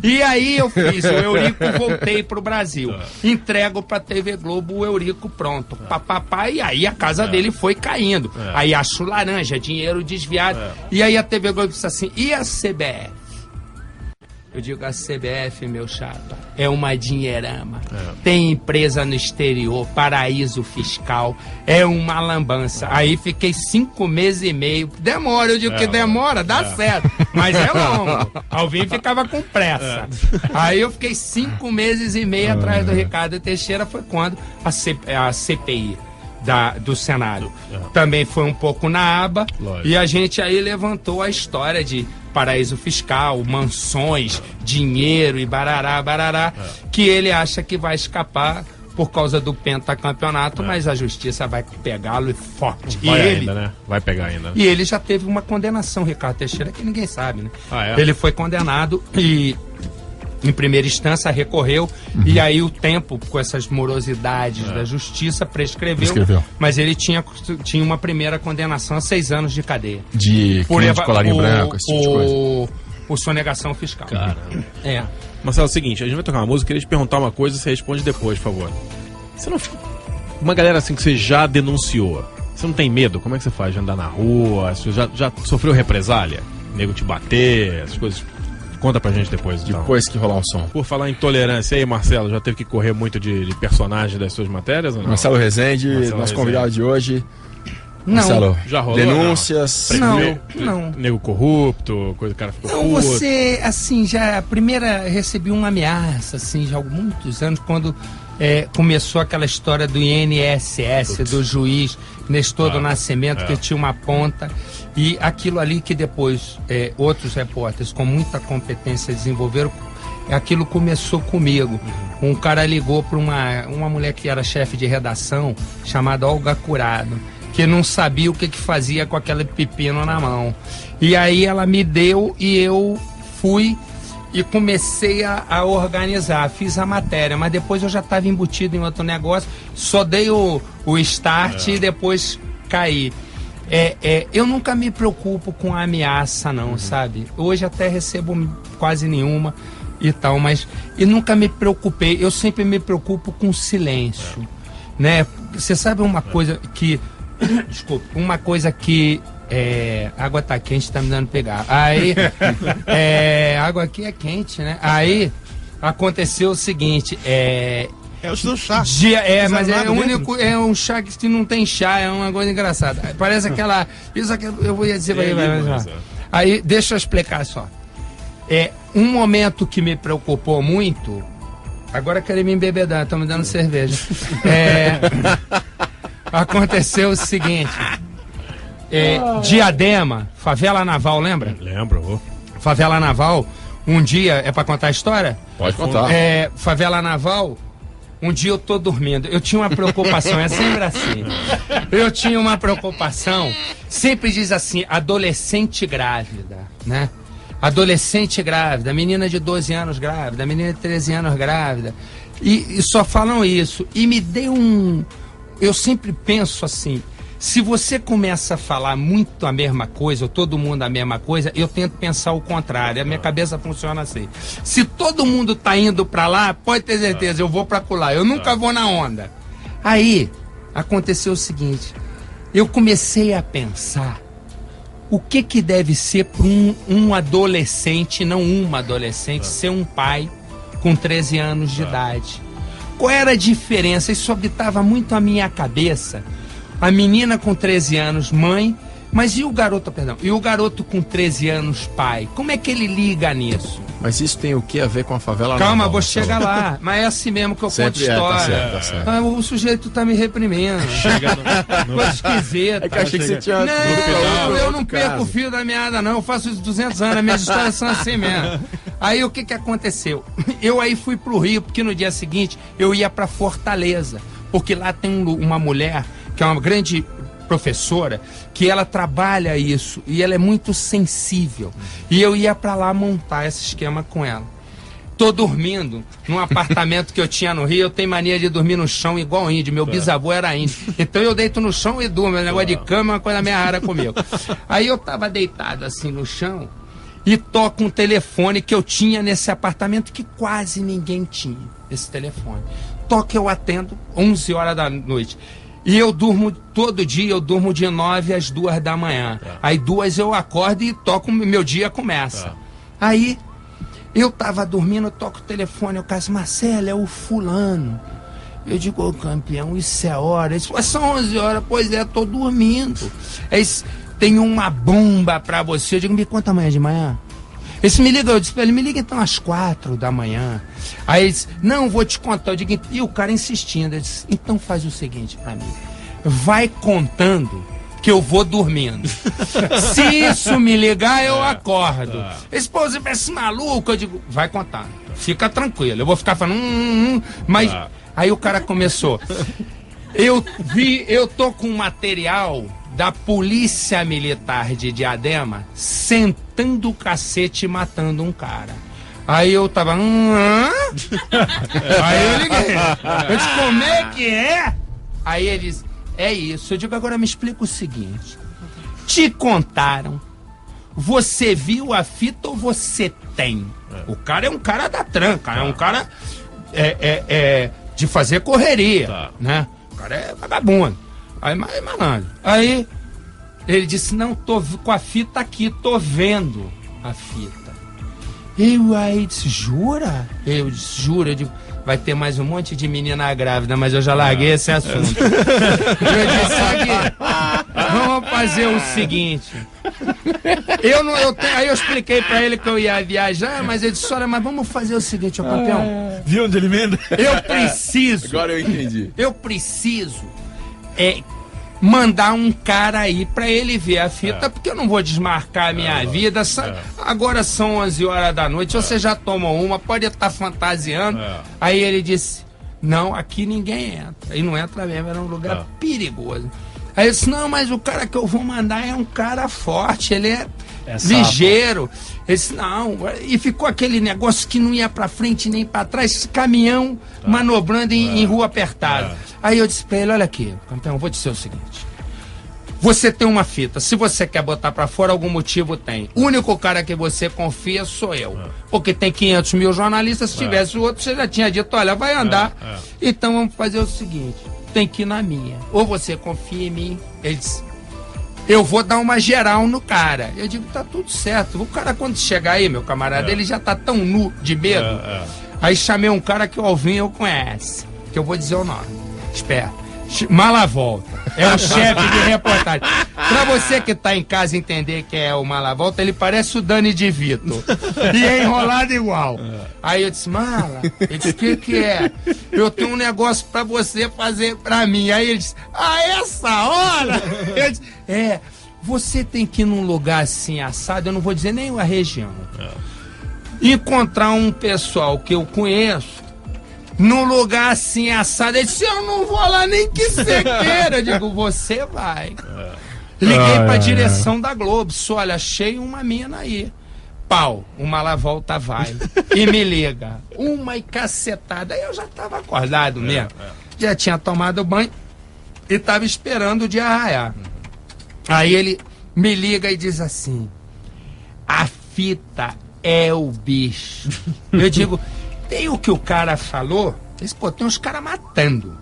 E aí eu fiz o Eurico, voltei pro Brasil. Entrego pra TV Globo o Eurico pronto. Papapá, e aí a casa dele foi caindo. Aí acho laranja, dinheiro desviado. E aí a TV Globo disse assim, e a CBF? Eu digo, a CBF, meu chapa, é uma dinheirama. Tem empresa no exterior, paraíso fiscal, é uma lambança. Aí fiquei 5 meses e meio. Demora, eu digo que demora, dá certo. Mas é longo. Alvin ficava com pressa. Aí eu fiquei 5 meses e meio atrás do Ricardo Teixeira, foi quando a CPI do Senado também foi um pouco na aba. E a gente aí levantou a história de paraíso fiscal, mansões, dinheiro e barará, que ele acha que vai escapar por causa do pentacampeonato, mas a justiça vai pegá-lo forte. Vai ainda, né? Vai pegar ainda. E ele já teve uma condenação, Ricardo Teixeira, que ninguém sabe, né? É? Ele foi condenado e em primeira instância recorreu, e aí o tempo, com essas morosidades da justiça, prescreveu. Mas ele tinha uma primeira condenação a 6 anos de cadeia. De crime de colarinho branco, esse tipo de coisa. Por sonegação fiscal. Caramba. É. Marcelo, é o seguinte, a gente vai tocar uma música, eu queria te perguntar uma coisa, você responde depois, por favor. Você não fica... Uma galera assim que você já denunciou, você não tem medo? Como é que você faz de andar na rua? Você já sofreu represália? Nego te bater, essas coisas... Conta pra gente depois, então. Depois que rolar um som. Por falar em tolerância, aí, Marcelo, já teve que correr muito de personagem das suas matérias ou não? Marcelo Rezende, nosso convidado de hoje. Não. Marcelo, já rolou? Denúncias. Não. Nego corrupto, coisa que o cara ficou Não, puto. você, assim, recebi uma ameaça, assim, já há muitos anos, quando começou aquela história do INSS, do juiz Nestor do Nascimento, que tinha uma ponta, e aquilo ali que depois outros repórteres com muita competência desenvolveram, aquilo começou comigo. Um cara ligou para uma mulher que era chefe de redação, chamada Olga Curado, que não sabia o que fazia com aquele pepino na mão. E aí ela me deu e eu fui e comecei a organizar, fiz a matéria, mas depois eu já estava embutido em outro negócio, só dei o start e depois caí. Eu nunca me preocupo com a ameaça, não, sabe? Hoje até recebo quase nenhuma e tal, mas eu nunca me preocupei, eu sempre me preocupo com silêncio, né? Você sabe uma coisa que... Desculpa, uma coisa que... água tá quente, tá me dando pegar. Aí, água aqui é quente, né? Aí, aconteceu o seguinte, É o seu chá. mas é o único, é um chá que não tem chá, é uma coisa engraçada. Parece aquela... Isso aqui eu vou dizer, aí, deixa eu explicar só. Um momento que me preocupou muito, agora querem me embebedar, estão me dando cerveja. Aconteceu o seguinte... Diadema, Favela Naval, lembra? Lembro. Favela Naval, um dia, é pra contar a história? Pode contar. Favela Naval, um dia eu tô dormindo, eu tinha uma preocupação, é sempre assim. Eu tinha uma preocupação, sempre diz assim, adolescente grávida, né? Adolescente grávida, menina de 12 anos grávida, menina de 13 anos grávida, e só falam isso, e me deu eu sempre penso assim, Se você começa a falar muito a mesma coisa, ou todo mundo a mesma coisa, eu tento pensar o contrário. A minha cabeça funciona assim. Se todo mundo tá indo pra lá, pode ter certeza, eu vou pra lá. Eu nunca vou na onda. Aí, aconteceu o seguinte. Eu comecei a pensar o que deve ser para um adolescente, não uma adolescente, ser um pai com 13 anos de idade. Qual era a diferença? Isso habitava muito a minha cabeça. A menina com 13 anos, mãe, mas e o garoto, perdão, e o garoto com 13 anos, pai? Como é que ele liga nisso? Mas isso tem o que a ver com a favela? Calma, não, vou chegar lá. Mas é assim mesmo que eu conto história. Tá certo. O sujeito tá me reprimindo. Coisa esquisita. É que eu achei que você tinha... Não, eu não perco o fio da meada, não. Eu faço isso 200 anos. As minhas histórias são assim mesmo. Aí o que aconteceu? Eu aí fui pro Rio, porque no dia seguinte eu ia pra Fortaleza. Porque lá tem uma mulher que é uma grande professora, que ela trabalha isso e ela é muito sensível. E eu ia pra lá montar esse esquema com ela. Tô dormindo num apartamento que eu tinha no Rio. Eu tenho mania de dormir no chão igual índio. Meu bisavô era índio. Então eu deito no chão e durmo. O negócio de cama é uma coisa meio rara comigo. Aí eu tava deitado assim no chão e toco um telefone que eu tinha nesse apartamento que quase ninguém tinha, esse telefone. Toca, eu atendo, 11 horas da noite. E eu durmo todo dia, eu durmo de 9 às 2 da manhã. Aí 2 eu acordo e toco, meu dia começa. Aí eu tava dormindo, eu toco o telefone, eu caso, Marcelo, é o fulano. Eu digo, ô campeão, isso é hora. Ele falou, são 11 horas, pois é, tô dormindo. Aí tem uma bomba pra você. Eu digo, me conta amanhã de manhã. Esse me liga, eu disse pra ele, me liga então às 4 da manhã. Aí ele disse, não, vou te contar. Eu digo, e o cara insistindo, ele disse, então faz o seguinte pra mim, vai contando que eu vou dormindo. Se isso me ligar, eu acordo. Ele disse, pô, você parece maluco. Eu digo, vai contando, fica tranquilo, eu vou ficar falando, mas... Aí o cara começou, eu tô com material da Polícia Militar de Diadema sentando o cacete e matando um cara. Aí eu tava... Aí eu liguei. Eu disse, como é que é? Aí ele disse, é isso. Eu digo, agora me explica o seguinte. Te contaram, você viu a fita ou você tem? O cara é um cara da tranca, é um cara de fazer correria, né? O cara é vagabundo. Aí, malandro. Aí ele disse, não, tô com a fita aqui, tô vendo a fita. Eu aí disse, jura? Eu disse, jura? Eu digo, vai ter mais um monte de menina grávida, mas eu já larguei esse assunto. Eu disse, aqui, vamos fazer o seguinte. Aí eu expliquei pra ele que eu ia viajar, mas ele disse, olha, mas vamos fazer o seguinte, ô campeão. Viu onde ele emenda? Eu preciso. Agora eu entendi. Eu preciso mandar um cara aí pra ele ver a fita, porque eu não vou desmarcar a minha vida. Agora são 11 horas da noite, você já tomou uma, pode estar fantasiando. Aí ele disse, não, aqui ninguém entra. E não entra mesmo, era um lugar perigoso. Aí eu disse, não, mas o cara que eu vou mandar é um cara forte, ele é ligeiro. Ele disse, não, e ficou aquele negócio que não ia pra frente nem pra trás, caminhão manobrando em rua apertada. Aí eu disse pra ele, olha aqui, campeão, eu vou dizer o seguinte, você tem uma fita, se você quer botar pra fora, algum motivo tem. O único cara que você confia sou eu, porque tem 500 mil jornalistas, se tivesse o outro, você já tinha dito, olha, vai andar. Então vamos fazer o seguinte, tem que ir na minha, ou você confia em mim. Ele disse, eu vou dar uma geral no cara. Eu digo, tá tudo certo. O cara, quando chegar aí, meu camarada, ele já tá tão nu de medo. Aí chamei um cara que o Alvinho eu conhece, que eu vou dizer o nome. Espera. Malavolta. É o chefe de reportagem. Pra você que tá em casa entender que é o Malavolta, ele parece o Dani de Vito. E é enrolado igual. Aí eu disse, Mala, ele disse, o que é? Eu tenho um negócio pra você fazer pra mim. Aí ele disse, essa hora? Eu disse, você tem que ir num lugar assim assado, eu não vou dizer nem a região. Encontrar um pessoal que eu conheço, num lugar assim assado. Ele disse, eu não vou lá nem que você queira. Eu digo, você vai. Liguei pra direção da Globo, disse, olha, achei uma mina aí. Pau, uma Malavolta vai. E me liga. Uma e cacetada. Aí eu já tava acordado mesmo. Já tinha tomado banho. e tava esperando o dia raiar. Aí ele me liga e diz assim: a fita é o bicho. Eu digo, tem o que o cara falou? Esse, pô, tem uns caras matando.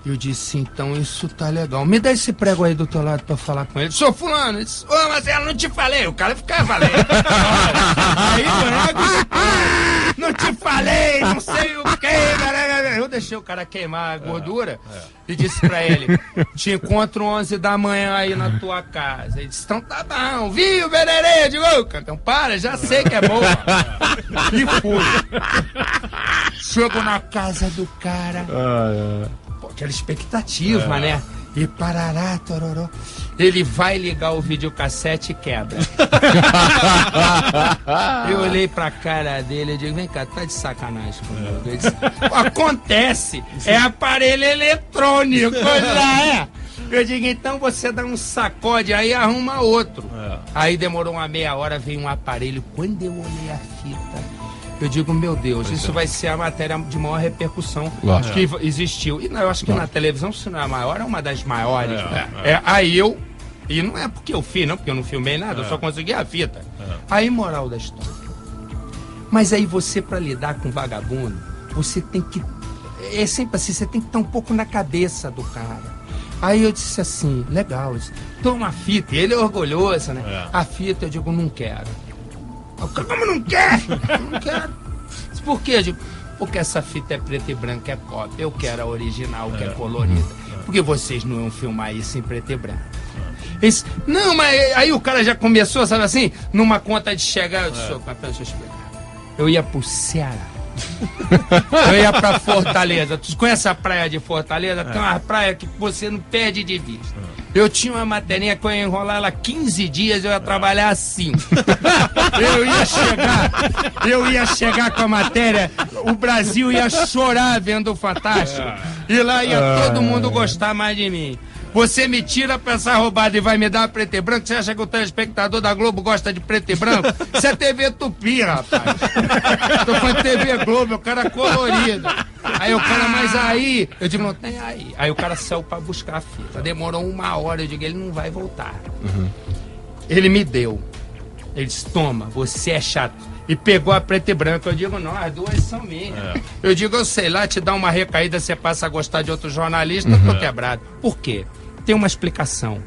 Eu disse, então isso tá legal. Me dá esse prego aí do teu lado pra falar com ele. Sou fulano. Ele disse, ô Marcelo, não te falei. O cara ficava valendo. Aí prego, não te falei, não sei o quê. Eu deixei o cara queimar a gordura e disse pra ele, te encontro 11 da manhã aí na tua casa. Ele disse, então tá bom, viu, Bererê? Eu digo, então para, já sei que é boa. E fui. Chego na casa do cara. Pô, aquela expectativa, né? E parará, tororó. Ele vai ligar o videocassete e quebra. Eu olhei pra cara dele e digo, vem cá, tá de sacanagem comigo. Ele disse, acontece, é aparelho eletrônico, já é. Eu digo, então você dá um sacode aí e arruma outro. Aí demorou uma meia hora, veio um aparelho. Quando eu olhei a fita, eu digo, meu Deus, isso vai ser a matéria de maior repercussão que existiu. E eu acho que na televisão, se não é a maior, é uma das maiores. Aí eu... E não é porque eu fiz, não, porque eu não filmei nada, eu só consegui a fita. Aí, moral da história. Mas aí você, pra lidar com vagabundo, você tem que... É sempre assim, você tem que estar um pouco na cabeça do cara. Aí eu disse assim, legal, toma a fita. E ele é orgulhoso, né? A fita, eu digo, não quero. Como não quer? Não quero. Por quê? Eu digo, porque essa fita é preta e branca, é cópia. Eu quero a original, que é colorida. Porque vocês não iam filmar isso em preto e branco. Esse, não, mas aí o cara já começou, sabe assim, numa conta de chegar. Eu disse, deixa eu explicar. Eu ia pro Ceará. Eu ia pra Fortaleza. Tu conhece a praia de Fortaleza? Tem uma praia que você não perde de vista. Eu tinha uma materinha que eu ia enrolar ela 15 dias, eu ia trabalhar assim. Eu ia chegar com a matéria, o Brasil ia chorar vendo o Fantástico. E lá ia todo mundo gostar mais de mim. Você me tira pra essa roubada e vai me dar preto e branco? Você acha que o telespectador da Globo gosta de preto e branco? Isso é TV Tupi, rapaz. Tô falando TV Globo, o cara colorido. Aí o cara, mas aí... Eu digo, não tem aí. Aí o cara saiu pra buscar a fita. Demorou uma hora, eu digo, ele não vai voltar. Ele me deu. Ele disse, toma, você é chato. E pegou a preto e branco. Eu digo, não, as duas são minhas. Eu digo, eu sei lá, te dá uma recaída, você passa a gostar de outro jornalista, eu tô quebrado. Por quê? Tem uma explicação.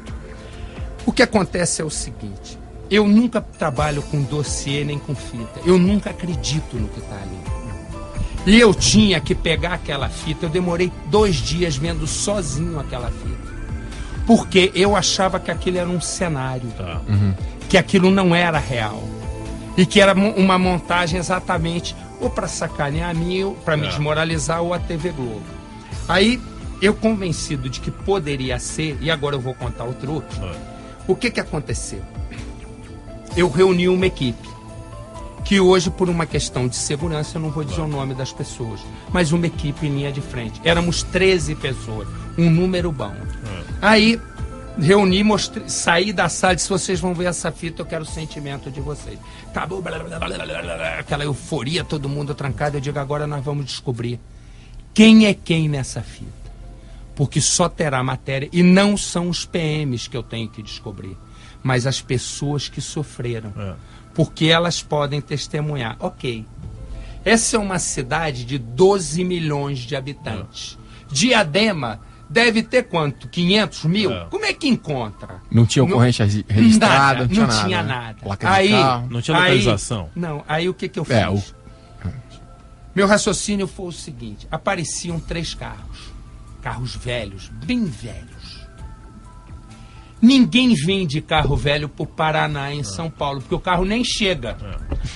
O que acontece é o seguinte, eu nunca trabalho com dossiê nem com fita. Eu nunca acredito no que tá ali. E eu tinha que pegar aquela fita, eu demorei 2 dias vendo sozinho aquela fita. Porque eu achava que aquilo era um cenário. Que aquilo não era real. E que era uma montagem exatamente ou para sacanear a mim, ou para me desmoralizar, ou a TV Globo. Aí, eu convencido de que poderia ser, e agora eu vou contar o truque, o que aconteceu? Eu reuni uma equipe, que hoje, por uma questão de segurança, eu não vou dizer o nome das pessoas, mas uma equipe em linha de frente. Éramos 13 pessoas, um número bom. Aí... reuni, mostrei, saí da sala e disse, vocês vão ver essa fita, eu quero o sentimento de vocês. Acabou, aquela euforia, todo mundo trancado. Eu digo, agora nós vamos descobrir quem é quem nessa fita. Porque só terá matéria, e não são os PMs que eu tenho que descobrir, mas as pessoas que sofreram. Porque elas podem testemunhar. Ok, essa é uma cidade de 12 milhões de habitantes. Diadema deve ter quanto? 500 mil? Como é que encontra? Não tinha ocorrência registrada? Não tinha nada. Aí, não tinha localização? Não, aí o que eu fiz? Meu raciocínio foi o seguinte, apareciam 3 carros. Carros velhos, bem velhos. Ninguém vende carro velho pro Paraná, em São Paulo, porque o carro nem chega.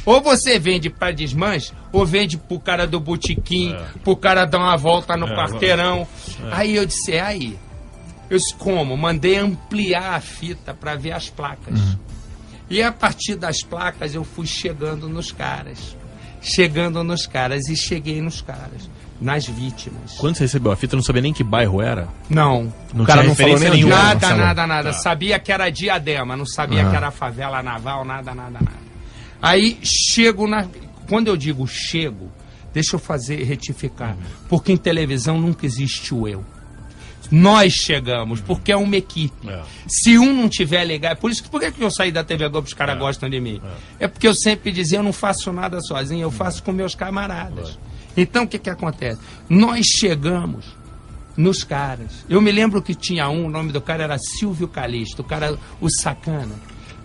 Ou você vende para desmanche, ou vende pro cara do botequim, pro cara dar uma volta no quarteirão. Aí eu disse, aí. Eu disse, como? Mandei ampliar a fita para ver as placas. E a partir das placas eu fui chegando nos caras. E cheguei nos caras. Nas vítimas. Quando você recebeu a fita, não sabia nem que bairro era? Não. O cara não falou nem nenhuma? Nada. Sabia que era Diadema, não sabia que era favela naval, nada. Aí chego Quando eu digo chego, deixa eu retificar. Porque em televisão nunca existe o eu. Nós chegamos, porque é uma equipe. Se um não tiver ligado... Por que eu saí da TV Globo, os caras gostam de mim? É porque eu sempre dizia, eu não faço nada sozinho, eu faço com meus camaradas. Então, o que acontece? Nós chegamos nos caras. Eu me lembro que tinha o nome do cara era Silvio Calixto, o cara, o sacana.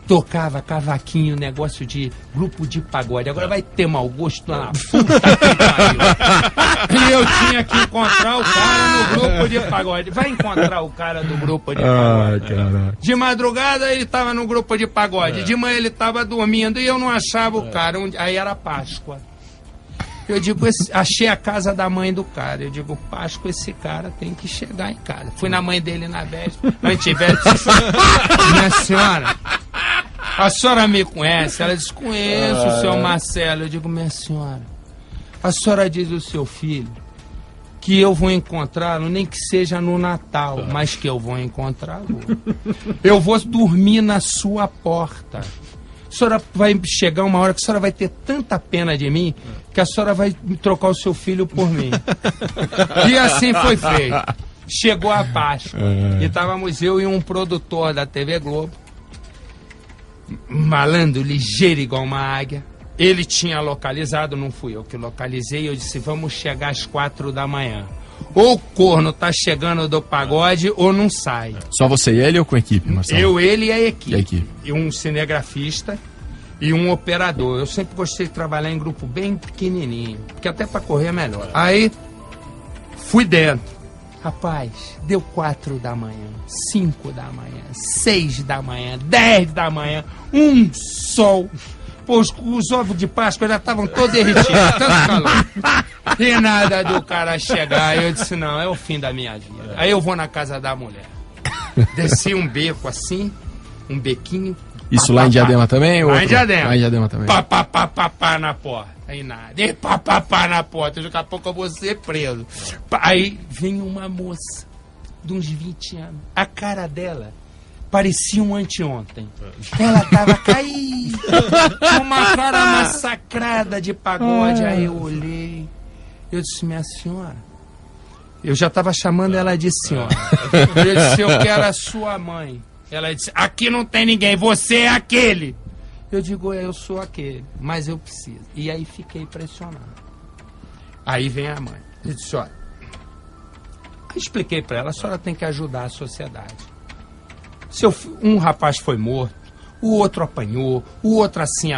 Tocava cavaquinho, negócio de grupo de pagode. Agora vai ter mau gosto na puta que pariu. E eu tinha que encontrar o cara no grupo de pagode. Vai encontrar o cara do grupo de pagode. De madrugada ele tava no grupo de pagode. De manhã ele tava dormindo e eu não achava o cara. Aí era Páscoa. Eu digo, achei a casa da mãe do cara. Eu digo, Páscoa, esse cara tem que chegar em casa. Fui na mãe dele na véspera. Minha senhora, a senhora me conhece? Ela disse, conheço o seu Marcelo. Eu digo, minha senhora, a senhora diz ao seu filho que eu vou encontrá-lo, nem que seja no Natal, mas que eu vou encontrá-lo. Eu vou dormir na sua porta. A senhora vai chegar uma hora que a senhora vai ter tanta pena de mim que a senhora vai trocar o seu filho por mim. E assim foi feito. Chegou a Páscoa e estávamos eu e um produtor da TV Globo, malandro, ligeiro igual uma águia. Ele tinha localizado, não fui eu que localizei. Eu disse, vamos chegar às 4 da manhã. Ou o corno tá chegando do pagode ou não sai. Só você e ele ou com a equipe, Marcelo? Eu, ele e a equipe. E a equipe? E um cinegrafista e um operador. Eu sempre gostei de trabalhar em grupo bem pequenininho, porque até para correr é melhor. Aí, fui dentro. Rapaz, deu 4 da manhã, 5 da manhã, 6 da manhã, 10 da manhã, um sol. Pô, os ovos de Páscoa já estavam todos derretidos, tanto calor. E nada do cara chegar. Eu disse, não, é o fim da minha vida. Aí eu vou na casa da mulher. Desci um beco assim, um bequinho. Isso lá em Diadema também? Lá em Diadema. Lá em Diadema também. Pá na porta. Aí nada. E pá na porta. Daqui a pouco eu vou ser preso. Aí vem uma moça de uns 20 anos. A cara dela parecia um anteontem. Ela tava caída, com uma cara massacrada de pagode. Aí eu olhei, eu disse, minha senhora, eu já tava chamando ela de senhora. Eu disse, eu quero a sua mãe. Ela disse, aqui não tem ninguém, você é aquele. Eu digo, eu sou aquele, mas eu preciso. E aí fiquei pressionado. Aí vem a mãe. Eu disse, olha, expliquei para ela, a senhora tem que ajudar a sociedade. Um rapaz foi morto, o outro apanhou, o outro assim.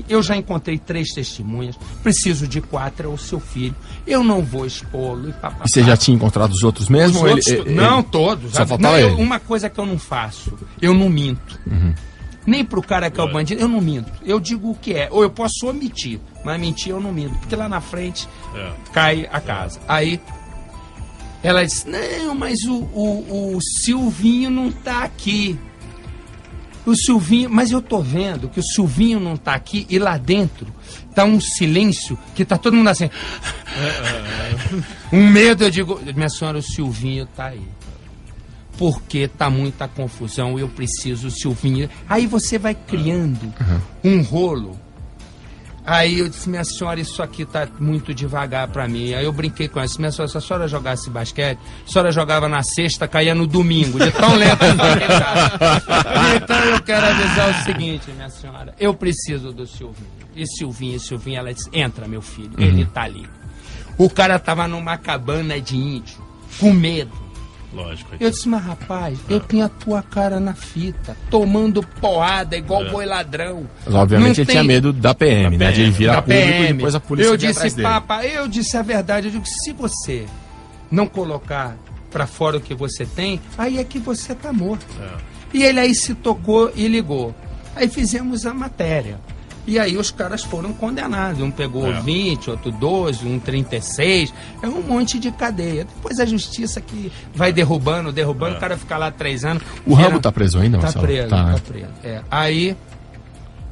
Eu já encontrei 3 testemunhas, preciso de 4, é o seu filho. Eu não vou expô-lo e papapá. E você já tinha encontrado os outros mesmo? Os outros, não, todos. Só faltava ele. Uma coisa que eu não faço, eu não minto. Nem pro cara que é o bandido, eu não minto. Eu digo o que é. Ou eu posso omitir, mas mentir eu não minto. Porque lá na frente cai a casa. Aí ela disse, não, mas o Silvinho não tá aqui. O Silvinho, mas eu tô vendo que o Silvinho não tá aqui e lá dentro tá um silêncio que tá todo mundo assim. Um medo, eu digo, minha senhora, o Silvinho tá aí. Porque tá muita confusão, eu preciso o Silvinho. Aí você vai criando um rolo. Aí eu disse, minha senhora, isso aqui tá muito devagar pra mim. Aí eu brinquei com ela, disse, minha senhora, se a senhora jogasse basquete, a senhora jogava na sexta, caía no domingo, de tão lento que foi. Então eu quero avisar o seguinte, minha senhora, eu preciso do Silvinho. E Silvinho, ela disse, entra, meu filho, ele tá ali. O cara tava numa cabana de índio, com medo. Lógico. Eu disse, mas rapaz, eu tenho a tua cara na fita, tomando porrada igual boi ladrão. Mas obviamente ele tinha medo da PM, né? De ele virar público PM. E depois a polícia eu vir disse, atrás dele. Papa, eu disse a verdade. Eu digo, se você não colocar pra fora o que você tem, aí é que você tá morto. E ele aí se tocou e ligou. Aí fizemos a matéria. E aí os caras foram condenados. Um pegou 20, outro 12, um 36. É um monte de cadeia. Depois a justiça que vai derrubando, o cara fica lá 3 anos. O Rambo tá preso ainda, Tá Marcelo? preso, Tá, né? tá preso. Aí,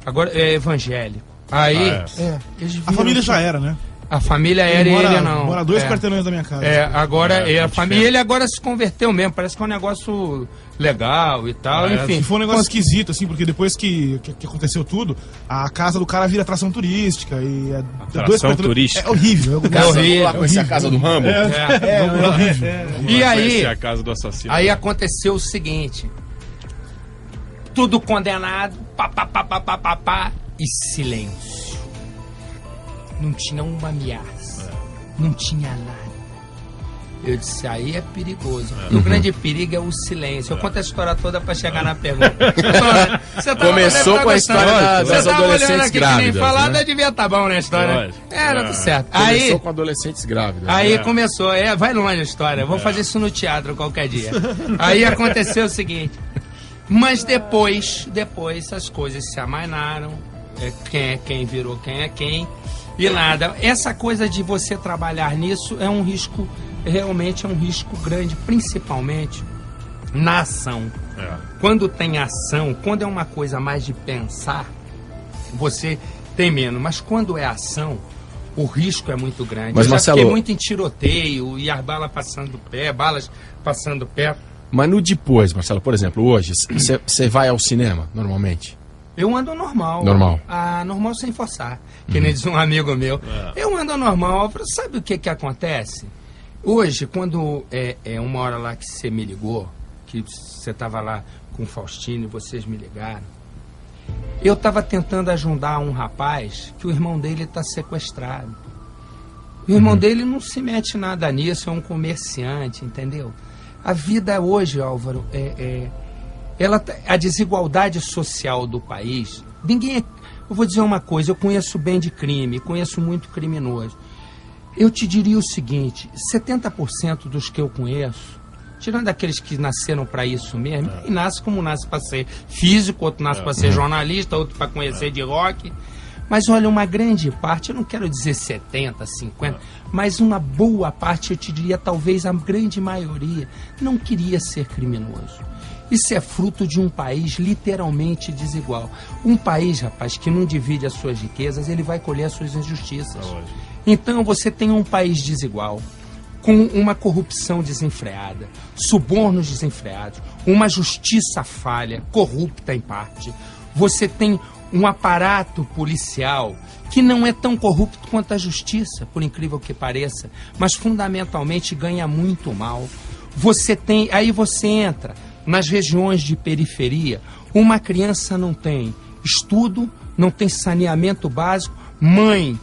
agora é evangélico. Aí, eles A viram família que- já era, né? A família era e ele não. Mora 2 quarteirões da minha casa. Agora a família, ele agora se converteu mesmo, parece que é um negócio legal e tal, enfim. Foi um negócio esquisito, assim, porque depois que aconteceu tudo, a casa do cara vira atração turística e... Atração turística. É horrível. Vamos lá conhecer a casa do Rambo? É horrível. E aí, a casa do assassino. aí aconteceu o seguinte, tudo condenado, pá, e silêncio. Não tinha uma ameaça, não tinha nada. Eu disse, aí é perigoso. E o grande perigo é o silêncio. Eu conto a história toda pra chegar na pergunta. Começou com a história das adolescentes grávidas. Nem falada, devia estar bom na história. Era tudo certo. Começou com adolescentes grávidas. Aí começou, vai longe a história. Eu vou fazer isso no teatro qualquer dia. Aí aconteceu o seguinte. Mas depois as coisas se amainaram. Quem é quem virou quem é quem. E nada. Essa coisa de você trabalhar nisso é um risco, realmente é um risco grande, principalmente na ação. Quando tem ação, quando é uma coisa mais de pensar, você tem menos. Mas quando é ação, o risco é muito grande. Mas, eu já Marcelo, fiquei muito em tiroteio e as balas passando perto. Mas no depois, Marcelo, por exemplo, hoje, você vai ao cinema, normalmente? Eu ando normal. Normal? Normal sem forçar. Que nem diz um amigo meu. Eu ando normal. Sabe o que acontece? Hoje, quando uma hora lá que você me ligou, que você estava lá com o Faustino e vocês me ligaram, eu estava tentando ajudar um rapaz que o irmão dele está sequestrado. O irmão dele não se mete nada nisso, é um comerciante, entendeu? A vida hoje, Álvaro, a desigualdade social do país, eu vou dizer uma coisa, eu conheço bem de crime, conheço muito criminoso. Eu te diria o seguinte, 70% dos que eu conheço, tirando aqueles que nasceram para isso mesmo, e nasce como nasce para ser físico, outro nasce para ser jornalista, outro para conhecer de rock, mas olha, uma grande parte, eu não quero dizer 70, 50, mas uma boa parte, eu te diria talvez a grande maioria, não queria ser criminoso. Isso é fruto de um país literalmente desigual. Um país, rapaz, que não divide as suas riquezas, ele vai colher as suas injustiças. Então você tem um país desigual, com uma corrupção desenfreada, subornos desenfreados, uma justiça falha, corrupta em parte. Você tem um aparato policial que não é tão corrupto quanto a justiça, por incrível que pareça, mas fundamentalmente ganha muito mal. Aí você entra nas regiões de periferia, uma criança não tem estudo, não tem saneamento básico, mãe,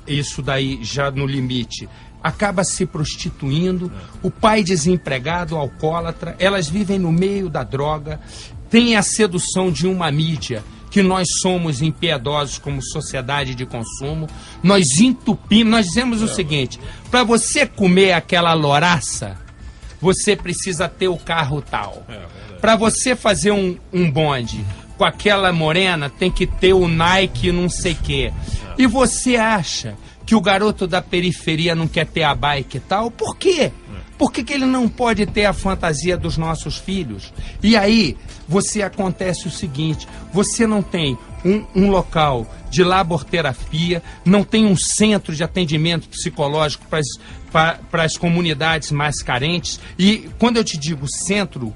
isso daí já no limite, acaba se prostituindo, o pai desempregado, alcoólatra, elas vivem no meio da droga, tem a sedução de uma mídia que nós somos impiedosos como sociedade de consumo, nós entupimos, nós dizemos o seguinte, para você comer aquela louraça, você precisa ter o carro tal. Para você fazer um bonde com aquela morena, tem que ter o Nike não sei o quê. E você acha que o garoto da periferia não quer ter a bike e tal? Por quê? Por que ele não pode ter a fantasia dos nossos filhos? E aí, acontece o seguinte, você não tem um local de laborterapia, não tem um centro de atendimento psicológico para as comunidades mais carentes. E quando eu te digo centro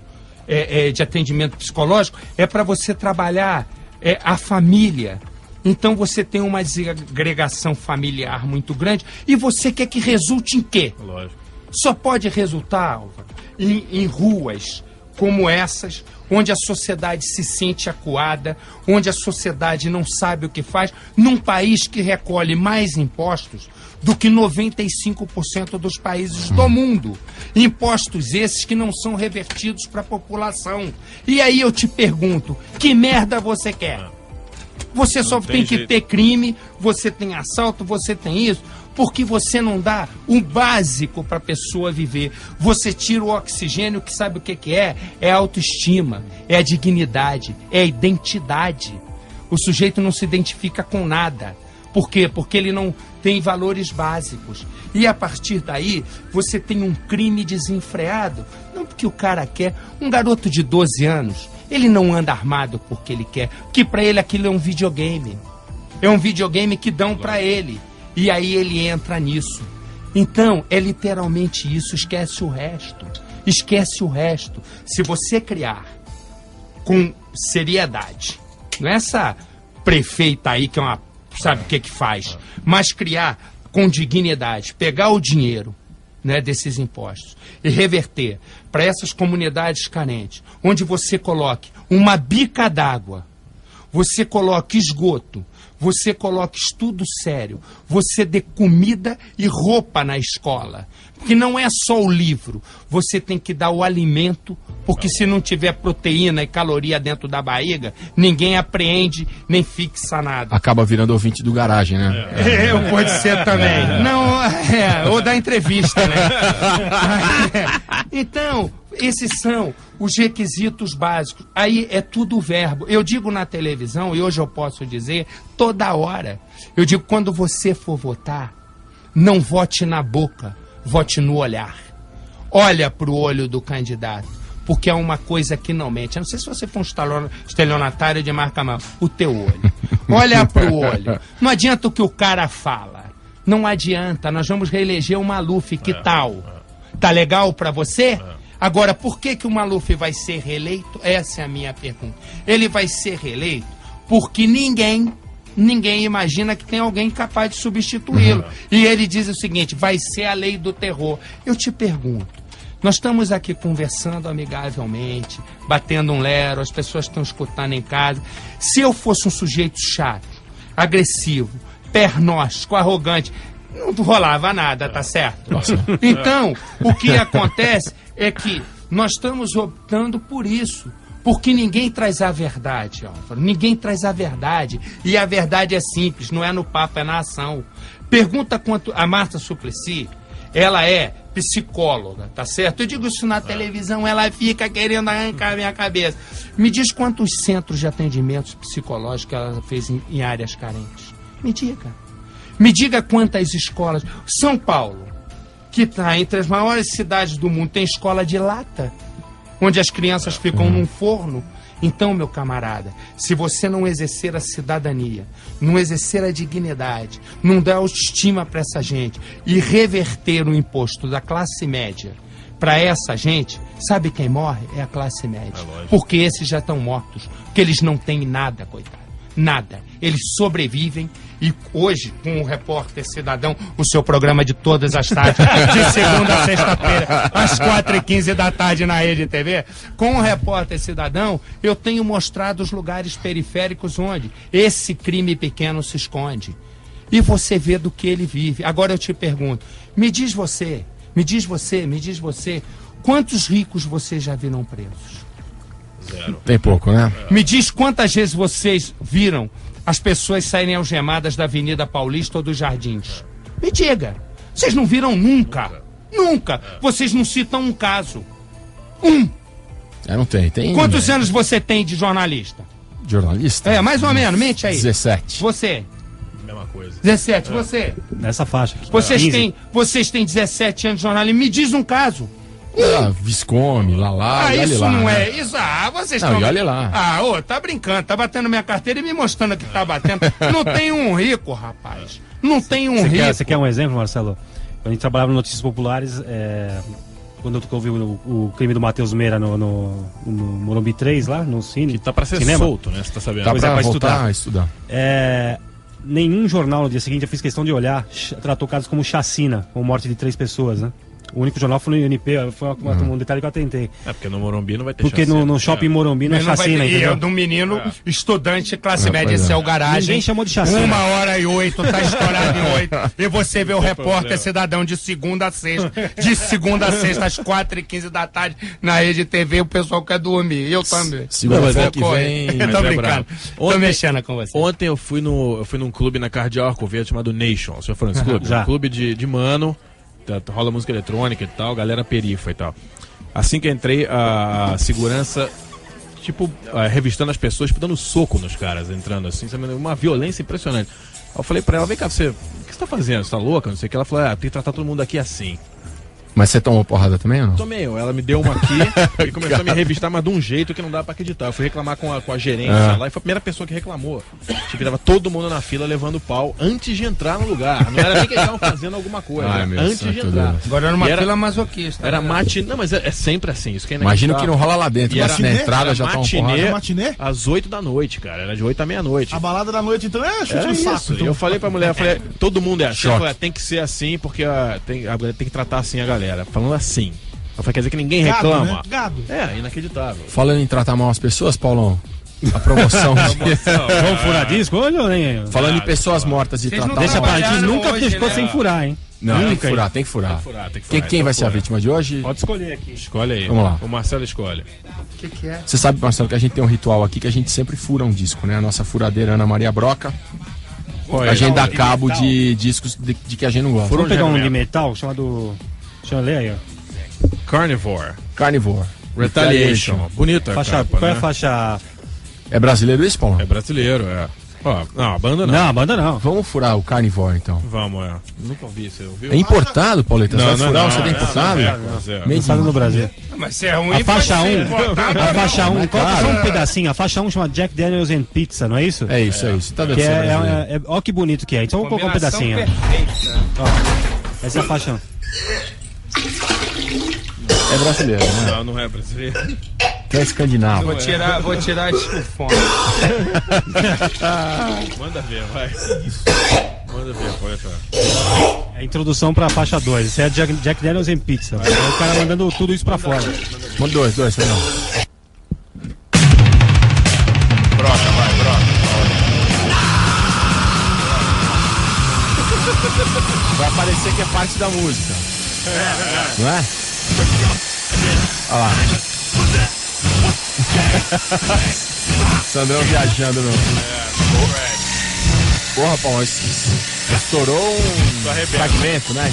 de atendimento psicológico, é para você trabalhar a família. Então você tem uma desagregação familiar muito grande e você quer que resulte em quê? Lógico. Só pode resultar, Álvaro, em ruas como essas, onde a sociedade se sente acuada, onde a sociedade não sabe o que faz, num país que recolhe mais impostos do que 95% dos países do mundo. Impostos esses que não são revertidos para a população. E aí eu te pergunto, que merda você quer? Você só tem que ter crime, você tem assalto, você tem isso, porque você não dá o básico para a pessoa viver. Você tira o oxigênio, que sabe o que é? É a autoestima, é a dignidade, é a identidade. O sujeito não se identifica com nada. Por quê? Porque ele não tem valores básicos. E a partir daí, você tem um crime desenfreado. Não porque o cara quer. Um garoto de 12 anos, ele não anda armado porque ele quer. Que para ele aquilo é um videogame. É um videogame que dão para ele. E aí ele entra nisso. Então, é literalmente isso, esquece o resto. Esquece o resto. Se você criar com seriedade, não é essa prefeita aí que é uma... sabe o que faz? Mas criar com dignidade, pegar o dinheiro, né, desses impostos e reverter para essas comunidades carentes, onde você coloque uma bica d'água, você coloque esgoto, você coloque estudo sério, você dê comida e roupa na escola. Porque não é só o livro, você tem que dar o alimento, porque se não tiver proteína e caloria dentro da barriga, ninguém apreende nem fixa nada. Acaba virando ouvinte do Garagem, né? Pode ser também. Não, ou da entrevista, né? Então, esses são os requisitos básicos. Aí é tudo verbo. Eu digo na televisão, e hoje eu posso dizer, toda hora. Eu digo, quando você for votar, não vote na boca, vote no olhar. Olha para o olho do candidato, porque é uma coisa que não mente. Eu não sei se você for um estelionatário de marca mão, o teu olho. Olha para o olho. Não adianta o que o cara fala. Não adianta. Nós vamos reeleger o Maluf, que tal? Tá legal para você? Agora, por que o Maluf vai ser reeleito? Essa é a minha pergunta. Ele vai ser reeleito porque ninguém imagina que tem alguém capaz de substituí-lo. E ele diz o seguinte, vai ser a lei do terror. Eu te pergunto, nós estamos aqui conversando amigavelmente, batendo um lero, as pessoas estão escutando em casa. Se eu fosse um sujeito chato, agressivo, pernóstico, arrogante, não rolava nada, tá certo? Então, o que acontece é que nós estamos optando por isso. Porque ninguém traz a verdade, Álvaro. Ninguém traz a verdade. E a verdade é simples, não é no papo, é na ação. Pergunta quanto a Marta Suplicy, ela é psicóloga, tá certo? Eu digo isso na televisão, ela fica querendo arrancar a minha cabeça. Me diz quantos centros de atendimentos psicológicos ela fez em áreas carentes. Me diga. Me diga quantas escolas. São Paulo, que está entre as maiores cidades do mundo, tem escola de lata, onde as crianças ficam num forno. Então, meu camarada, se você não exercer a cidadania, não exercer a dignidade, não dar autoestima para essa gente e reverter o imposto da classe média para essa gente, sabe quem morre? É a classe média. Porque esses já estão mortos, porque eles não têm nada, coitado. Nada. Eles sobrevivem e hoje, com o Repórter Cidadão, o seu programa de todas as tardes, de segunda a sexta-feira, às 4h15 da tarde na Rede TV, com o Repórter Cidadão, eu tenho mostrado os lugares periféricos onde esse crime pequeno se esconde. E você vê do que ele vive. Agora eu te pergunto, me diz você, quantos ricos vocês já viram presos? Zero. Tem pouco, né? Me diz quantas vezes vocês viram as pessoas saírem algemadas da Avenida Paulista ou dos Jardins. Me diga. Vocês não viram nunca. Nunca. Vocês não citam um caso. Não tem. Quantos anos você tem de jornalista? Jornalista? Mais ou menos. Mente aí. 17. Você? Mesma coisa. 17. Você? Nessa faixa aqui. Vocês têm 17 anos de jornalismo. Me diz um caso. Viscome, Lalá, isso lá, não né? é. Isso, vocês não, estão. E olha lá. Tá brincando, tá batendo minha carteira e me mostrando que tá batendo. Não tem um rico, rapaz. Não tem um rico. Você quer um exemplo, Marcelo? Quando a gente trabalhava em Notícias Populares, quando eu vi o crime do Matheus Meira no Morumbi 3, lá no Cine. Que tá pra ser cinema. solto, né? Você tá sabendo? Tá Pois pra estudar. A estudar. Nenhum jornal no dia seguinte, eu fiz questão de olhar, tratou casos como chacina, com morte de 3 pessoas, né? O único jornal foi no UNP, foi um detalhe que eu atentei. Porque no Morumbi não vai ter Porque no shopping Morumbi não é chacina, E entendeu? é de um menino estudante classe média, esse é o Garagem. Ninguém chamou de chacina. 1h08, tá estourado em 8. E você vê o Repórter Cidadão de segunda a sexta. De segunda a sexta, às 4h15 da tarde, na Rede TV, o pessoal quer dormir. Eu também. Segunda-feira que vem. Eu tô brincando. Tô mexendo com você. Ontem eu fui num clube na Cardeal Arcoverde chamado Nation. Você já falou nesse clube? Já. Um clube de mano. Rola música eletrônica e tal, galera perifa e tal. Assim que entrei, a segurança, revistando as pessoas, dando soco nos caras, entrando assim, uma violência impressionante. Eu falei pra ela, vem cá, o que você tá fazendo? Você tá louca? Não sei o que. Ela falou, tem que tratar todo mundo aqui assim. Mas você tomou porrada também ou não? Tomei, ela me deu uma aqui e começou a me revistar, mas de um jeito que não dá pra acreditar. Eu fui reclamar com a gerência lá e foi a primeira pessoa que reclamou. Tipo, tava todo mundo na fila levando pau antes de entrar no lugar. Não era nem que eles estavam fazendo alguma coisa, antes de entrar. Agora era uma fila masoquista. Era matinê. Não, mas é sempre assim. Isso que imagina que não rola lá dentro, mas na entrada já tá uma porrada. Matinê? Às 8 da noite, cara. Era de 8 à meia-noite. A balada da noite, então, chute no saco. Então. Eu falei pra mulher, todo mundo é assim. Eu falei, tem que ser assim, porque a mulher tem que tratar assim a galera. Falando assim. Eu falei, quer dizer que ninguém reclama. Né? Gado. É, inacreditável. Falando em tratar mal as pessoas, Paulão, a promoção. Vamos furar disco hoje ou nem? Falando em pessoas mortas e tratar Deixa mal. pra gente, nunca ficou sem furar, hein? Não, tem que furar. Quem vai ser a vítima de hoje? Pode escolher aqui. Escolhe aí. Vamos lá. O Marcelo escolhe. O que é? Você sabe, Marcelo, que a gente tem um ritual aqui que a gente sempre fura um disco, né? A nossa furadeira Ana Maria Broca. A gente dá cabo de discos de que a gente não gosta. Vamos pegar um de metal chamado... Deixa eu ler aí, ó. Carnivore. Retaliation. Bonita faixa, capa, qual é a né? faixa? É brasileiro isso, Paulo? É brasileiro, é. Ó, não, a banda não. Não, a banda não. Vamos furar o Carnivore, então. Vamos, Nunca ouvi, você ouviu? É importado, Pauleta? Você vai furar o CD importado? Lançado no Brasil. Mas se é ruim, A faixa 1, a só um pedacinho. A faixa 1 chama Jack Daniels and Pizza, não é isso? É isso. Tá Que ó que bonito que é. Então vamos colocar um pedacinho. Ó, essa é a faixa 1. É brasileiro, né? Não é brasileiro. É escandinavo. Vou tirar esse fone. Manda ver, vai. Manda ver, pode entrar. É a introdução pra faixa 2. Isso é Jack Daniels and Pizza. É o cara mandando tudo isso pra fora. Manda dois, foi não. Broca. Vai aparecer que é parte da música. Não é? Olha lá. Sandrão viajando no. Porra, Paulo, estourou um fragmento, né?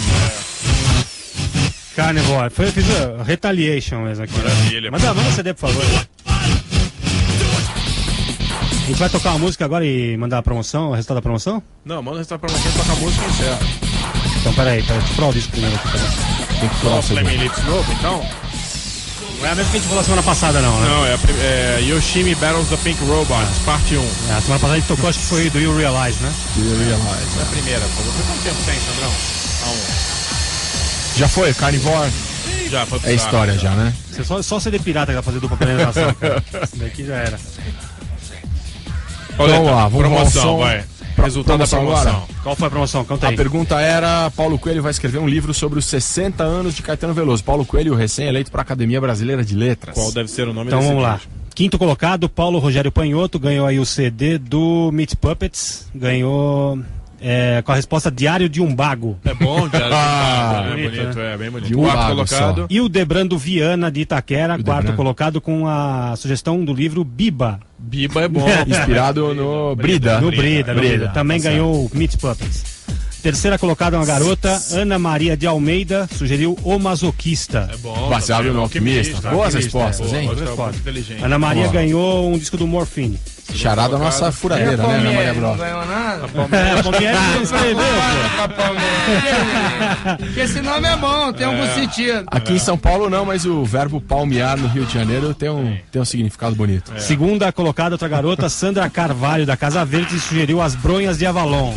Carnivore. Eu fiz a Retaliation mesmo aqui. Maravilha. Manda o CD, por favor. A gente vai tocar uma música agora e mandar a promoção, o resultado da promoção? Não, manda o resultado da promoção, toca a música e encerra. Então peraí, deixa eu furar o disco primeiro aqui também. Tem que furar o Flaming Lips novo, então? Não é a mesma que a gente falou semana passada, não, né? Não, é Yoshimi Battles the Pink Robots, parte 1. A semana passada a gente tocou, acho que foi do You Realize, né? É a primeira, por favor. Quanto tempo tem, Sandrão? Já foi, Carnivore? Já, foi pro É história saco, já, né? Você só CD pirata que vai fazer dupla penetração, cara. Isso daqui já era. Olha, Vamos lá, vamos promoção, lá, vai. Resultado da promoção. agora. Qual foi a promoção? Conta A aí. pergunta era: Paulo Coelho vai escrever um livro sobre os 60 anos de Caetano Veloso. Paulo Coelho, recém-eleito para a Academia Brasileira de Letras. Qual deve ser o nome Então desse vamos lá. disco? Quinto colocado, Paulo Rogério Panhoto, ganhou aí o CD do Meat Puppets, ganhou com a resposta Diário de um Bago. É bom, cara. bonito, Bonito, né? é bem bonito. De um Quarto bago colocado. E o Debrando Viana de Itaquera, quarto Debrando. colocado com a sugestão do livro Biba. Biba é bom. Inspirado no Brida. No Brida. Também tá ganhou o Meat Puppets. Terceira colocada uma garota, Ana Maria de Almeida, sugeriu O Masoquista. É bom. Baseado também, no Alquimista. Boas respostas, hein? Boa resposta. Inteligente. Ana Maria Vamos lá. ganhou um disco do Morphine. Charada a nossa furadeira, né, Ana Maria Não Broca? ganhou nada? A Palmeiras não escreveu, Porque esse nome é bom, tem algum sentido. Aqui em São Paulo não, mas o verbo palmear no Rio de Janeiro tem um significado bonito. Segunda colocada, outra garota, Sandra Carvalho, da Casa Verde, sugeriu As Bronhas de Avalon.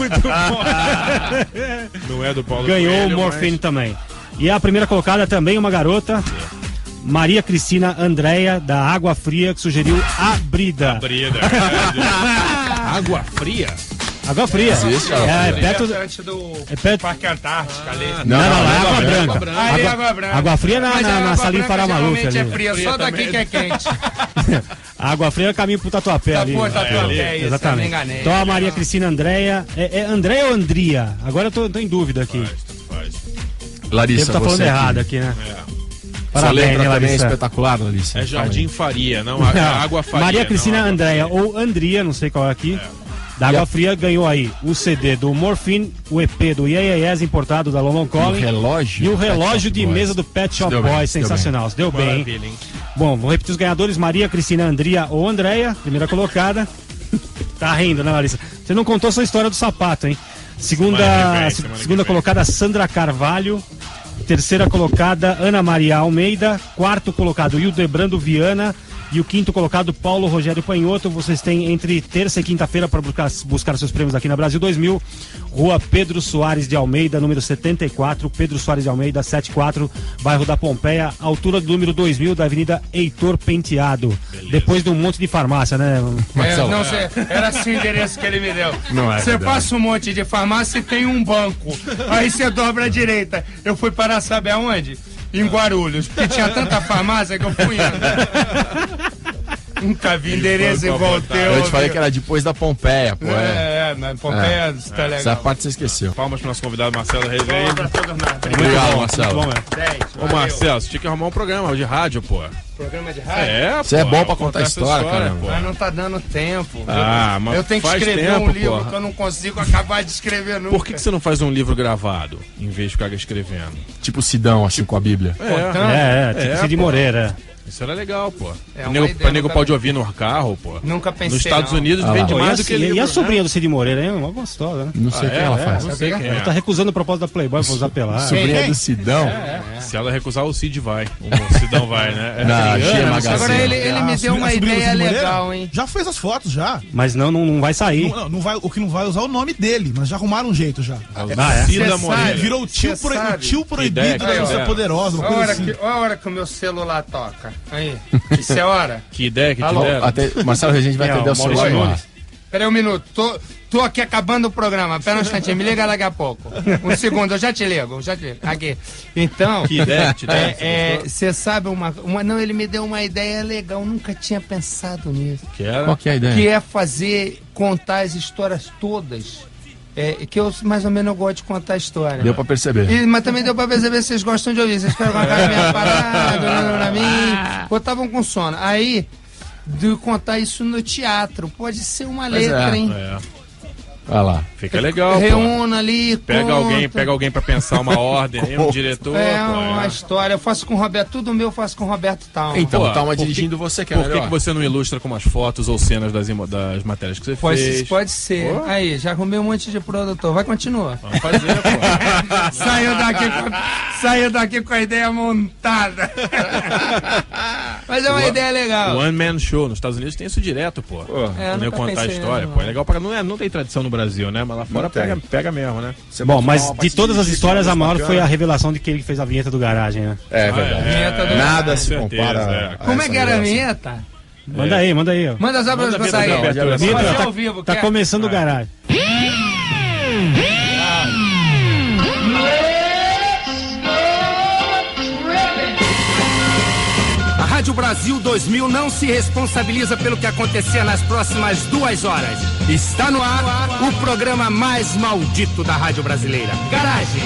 Não é do Paulo Ganhou Coelho, o Morphine também. E a primeira colocada também uma garota, Maria Cristina Andréia, da Água Fria, que sugeriu A Brida. Brida. Água fria? Água Fria. Existe, É perto do... Diante do É perto... Parque Antártica ali. Não, é Água Branca. Aí Água Branca. Água Fria Mas a na Água Salim Branca Faramaluf geralmente ali. é fria, só daqui que é quente. A Água Fria é o caminho pro Tatuapé ali. Tatuapé, isso, eu me Exatamente. enganei. Então a Maria Cristina Andréia. É Andréia ou Andria? Agora eu tô em dúvida aqui. Larissa, Devo tá falando você errado aqui, né? Sua Parabéns, letra né, também é Larissa? espetacular, Larissa. É Jardim Faria, não Água Faria. Maria Cristina não, Água Andréia ou Andria, não sei qual é aqui. Da Água Fria ganhou aí o CD do Morphine, o EP do Yeah Yeah Yeahs importado da London E o Calling relógio. e o relógio Pet de Shop mesa Boys. do Pet Shop Deu bem, Boys, deu sensacional. Se deu bem, hein? Maravilha, hein? Bom, vou repetir os ganhadores: Maria Cristina Andria ou Andréia, primeira colocada. Tá rindo, né, Larissa? Você não contou sua história do sapato, hein? Semana que vem. Segunda colocada, Sandra Carvalho. terceira colocada, Ana Maria Almeida. Quarto colocado, Hildebrando Viana. E o quinto colocado, Paulo Rogério Panhoto. Vocês têm entre terça e quinta-feira para buscar seus prêmios aqui na Brasil 2000. Rua Pedro Soares de Almeida, número 74. Pedro Soares de Almeida, 74, bairro da Pompeia. Altura do número 2000 da Avenida Heitor Penteado. Beleza. Depois de um monte de farmácia, né, Marcelo? Era assim o endereço que ele me deu. Você passa um monte de farmácia e tem um banco. Aí você dobra à direita. Eu fui parar, sabe aonde? Em Guarulhos, porque tinha tanta farmácia que eu fui indo. Nunca vi endereço e voltei. Eu te falei que era depois da Pompeia, pô. Na Pompeia tá legal. Essa parte você esqueceu. Palmas pro nosso convidado Marcelo Rezende. Obrigado, Marcelo. Ô, Marcelo, você tinha que arrumar um programa de rádio, pô. Programa de rádio? Você é bom pra contar história, cara. Mas não tá dando tempo. Mas eu tenho que escrever um livro que eu não consigo acabar de escrever nunca. Por que você não faz um livro gravado, em vez de ficar escrevendo? Tipo Sidão, assim, com a Bíblia. Tipo Cid Moreira. Isso era legal, pô. O nego pode ouvir no carro, pô. Nunca pensei. Nos Estados Unidos vende mais do que livro. E a sobrinha do Cid Moreira, hein? Uma gostosa, né? Não sei o que ela faz. Não sei quem Ela tá recusando o propósito da Playboy pra usar pelado. Sobrinha do Sidão. Se ela recusar, o Cid vai. O Sidão vai, né? Na G Magazine. Agora ele me deu uma ideia legal, hein? Já fez as fotos, já. Mas não vai sair. Não vai, o que não vai usar é o nome dele, mas já arrumaram um jeito já. Cida Moreira. Virou o tio proibido da Força Poderosa, uma coisa assim. Olha a hora que o meu celular toca. Aí, isso é hora? Que ideia que Alô? tiveram. Até Marcelo Rezende vai atender o celular no ar. Pera aí um minuto, tô aqui acabando o programa. Pera um instantinho, me liga daqui a pouco. Um segundo, eu já te ligo. Aqui. Então, Que ideia que tiveram. você sabe não, ele me deu uma ideia legal, nunca tinha pensado nisso. Qual que é a ideia? Que é contar as histórias todas. Que eu, mais ou menos, eu gosto de contar a história. Deu pra perceber. Mas também deu pra perceber que vocês gostam de ouvir. Vocês ficam com a cara meio parada, olhando pra mim, ou estavam com sono. Aí, de contar isso no teatro, pode ser uma letra, hein? Vai lá. Fica legal, Reúna ali, pega alguém pra pensar uma ordem, aí um diretor. Uma história. Eu faço com o Roberto, tudo meu eu faço com o Roberto Talma. Então, o Talma dirigindo você, que é melhor. Por que você não ilustra com umas fotos ou cenas das matérias que você fez? Pode ser. Pô. Aí, já arrumei um monte de produtor. Vai, continua. Vamos fazer, pô. Saiu daqui com a ideia montada. Mas é uma ideia legal. One Man Show. Nos Estados Unidos tem isso direto, pô. Não contar a história, pô. É legal pra... Não tem tradição no Brasil, né? Mas lá fora pega mesmo, né? Bom, mas de todas as histórias, a maior foi a revelação de que ele fez a vinheta do Garagem, né? É verdade. Nada se compara. Como é que era a vinheta? Manda aí. Manda as obras pra sair. Tá começando o Garagem. A Rádio Brasil 2000 não se responsabiliza pelo que acontecer nas próximas 2 horas. Está no ar o programa mais maldito da rádio brasileira. Garagem,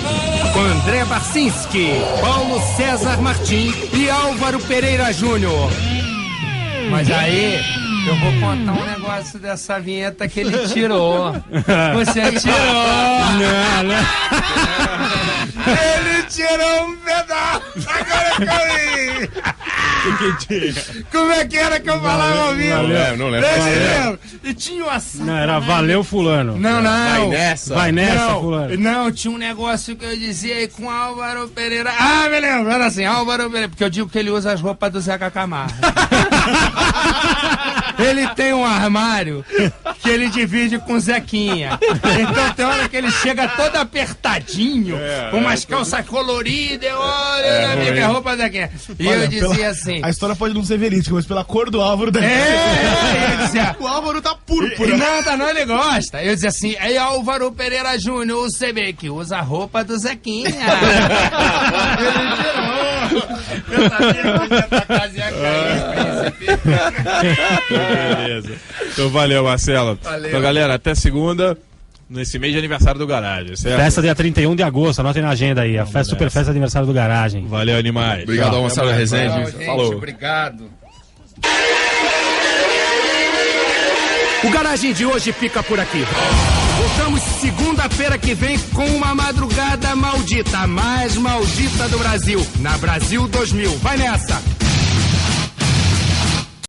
com André Barcinski, Paulo César Martins e Álvaro Pereira Júnior. Mas aí, eu vou contar um negócio dessa vinheta que ele tirou. Você tirou! Ele tirou um pedaço! Agora que eu vi! Como é que era que eu falava ao vivo? Não lembro. E tinha uma sacanagem. Não, era valeu fulano. Não. Vai nessa, fulano. Não, tinha um negócio que eu dizia aí com Álvaro Pereira. Me lembro, era assim, Álvaro Pereira, porque eu digo que ele usa as roupas do Zeca Camargo. Ele tem um armário que ele divide com o Zequinha. Então tem hora que ele chega todo apertadinho, com umas calças coloridas, olha, amiga, roupa do Zequinha. E eu dizia assim... A história pode não ser verídica, mas pela cor do Álvaro deve eu dizia, o Álvaro tá púrpura. Não, ele gosta. Eu dizia assim, aí Álvaro Pereira Júnior, o CB, que usa a roupa do Zequinha. Ele tirou. Eu sabia que essa casa ia cair. Beleza. Então valeu, Marcelo. Então, galera, até segunda, nesse mês de aniversário do Garagem, certo? Festa dia 31 de agosto, anotem na agenda aí. A festa, super festa de aniversário do Garagem. Valeu, animais. Obrigado, Marcelo Rezende. Falou. Obrigado. O Garagem de hoje fica por aqui. Voltamos segunda-feira que vem com uma madrugada maldita, a mais maldita do Brasil, na Brasil 2000. Vai nessa!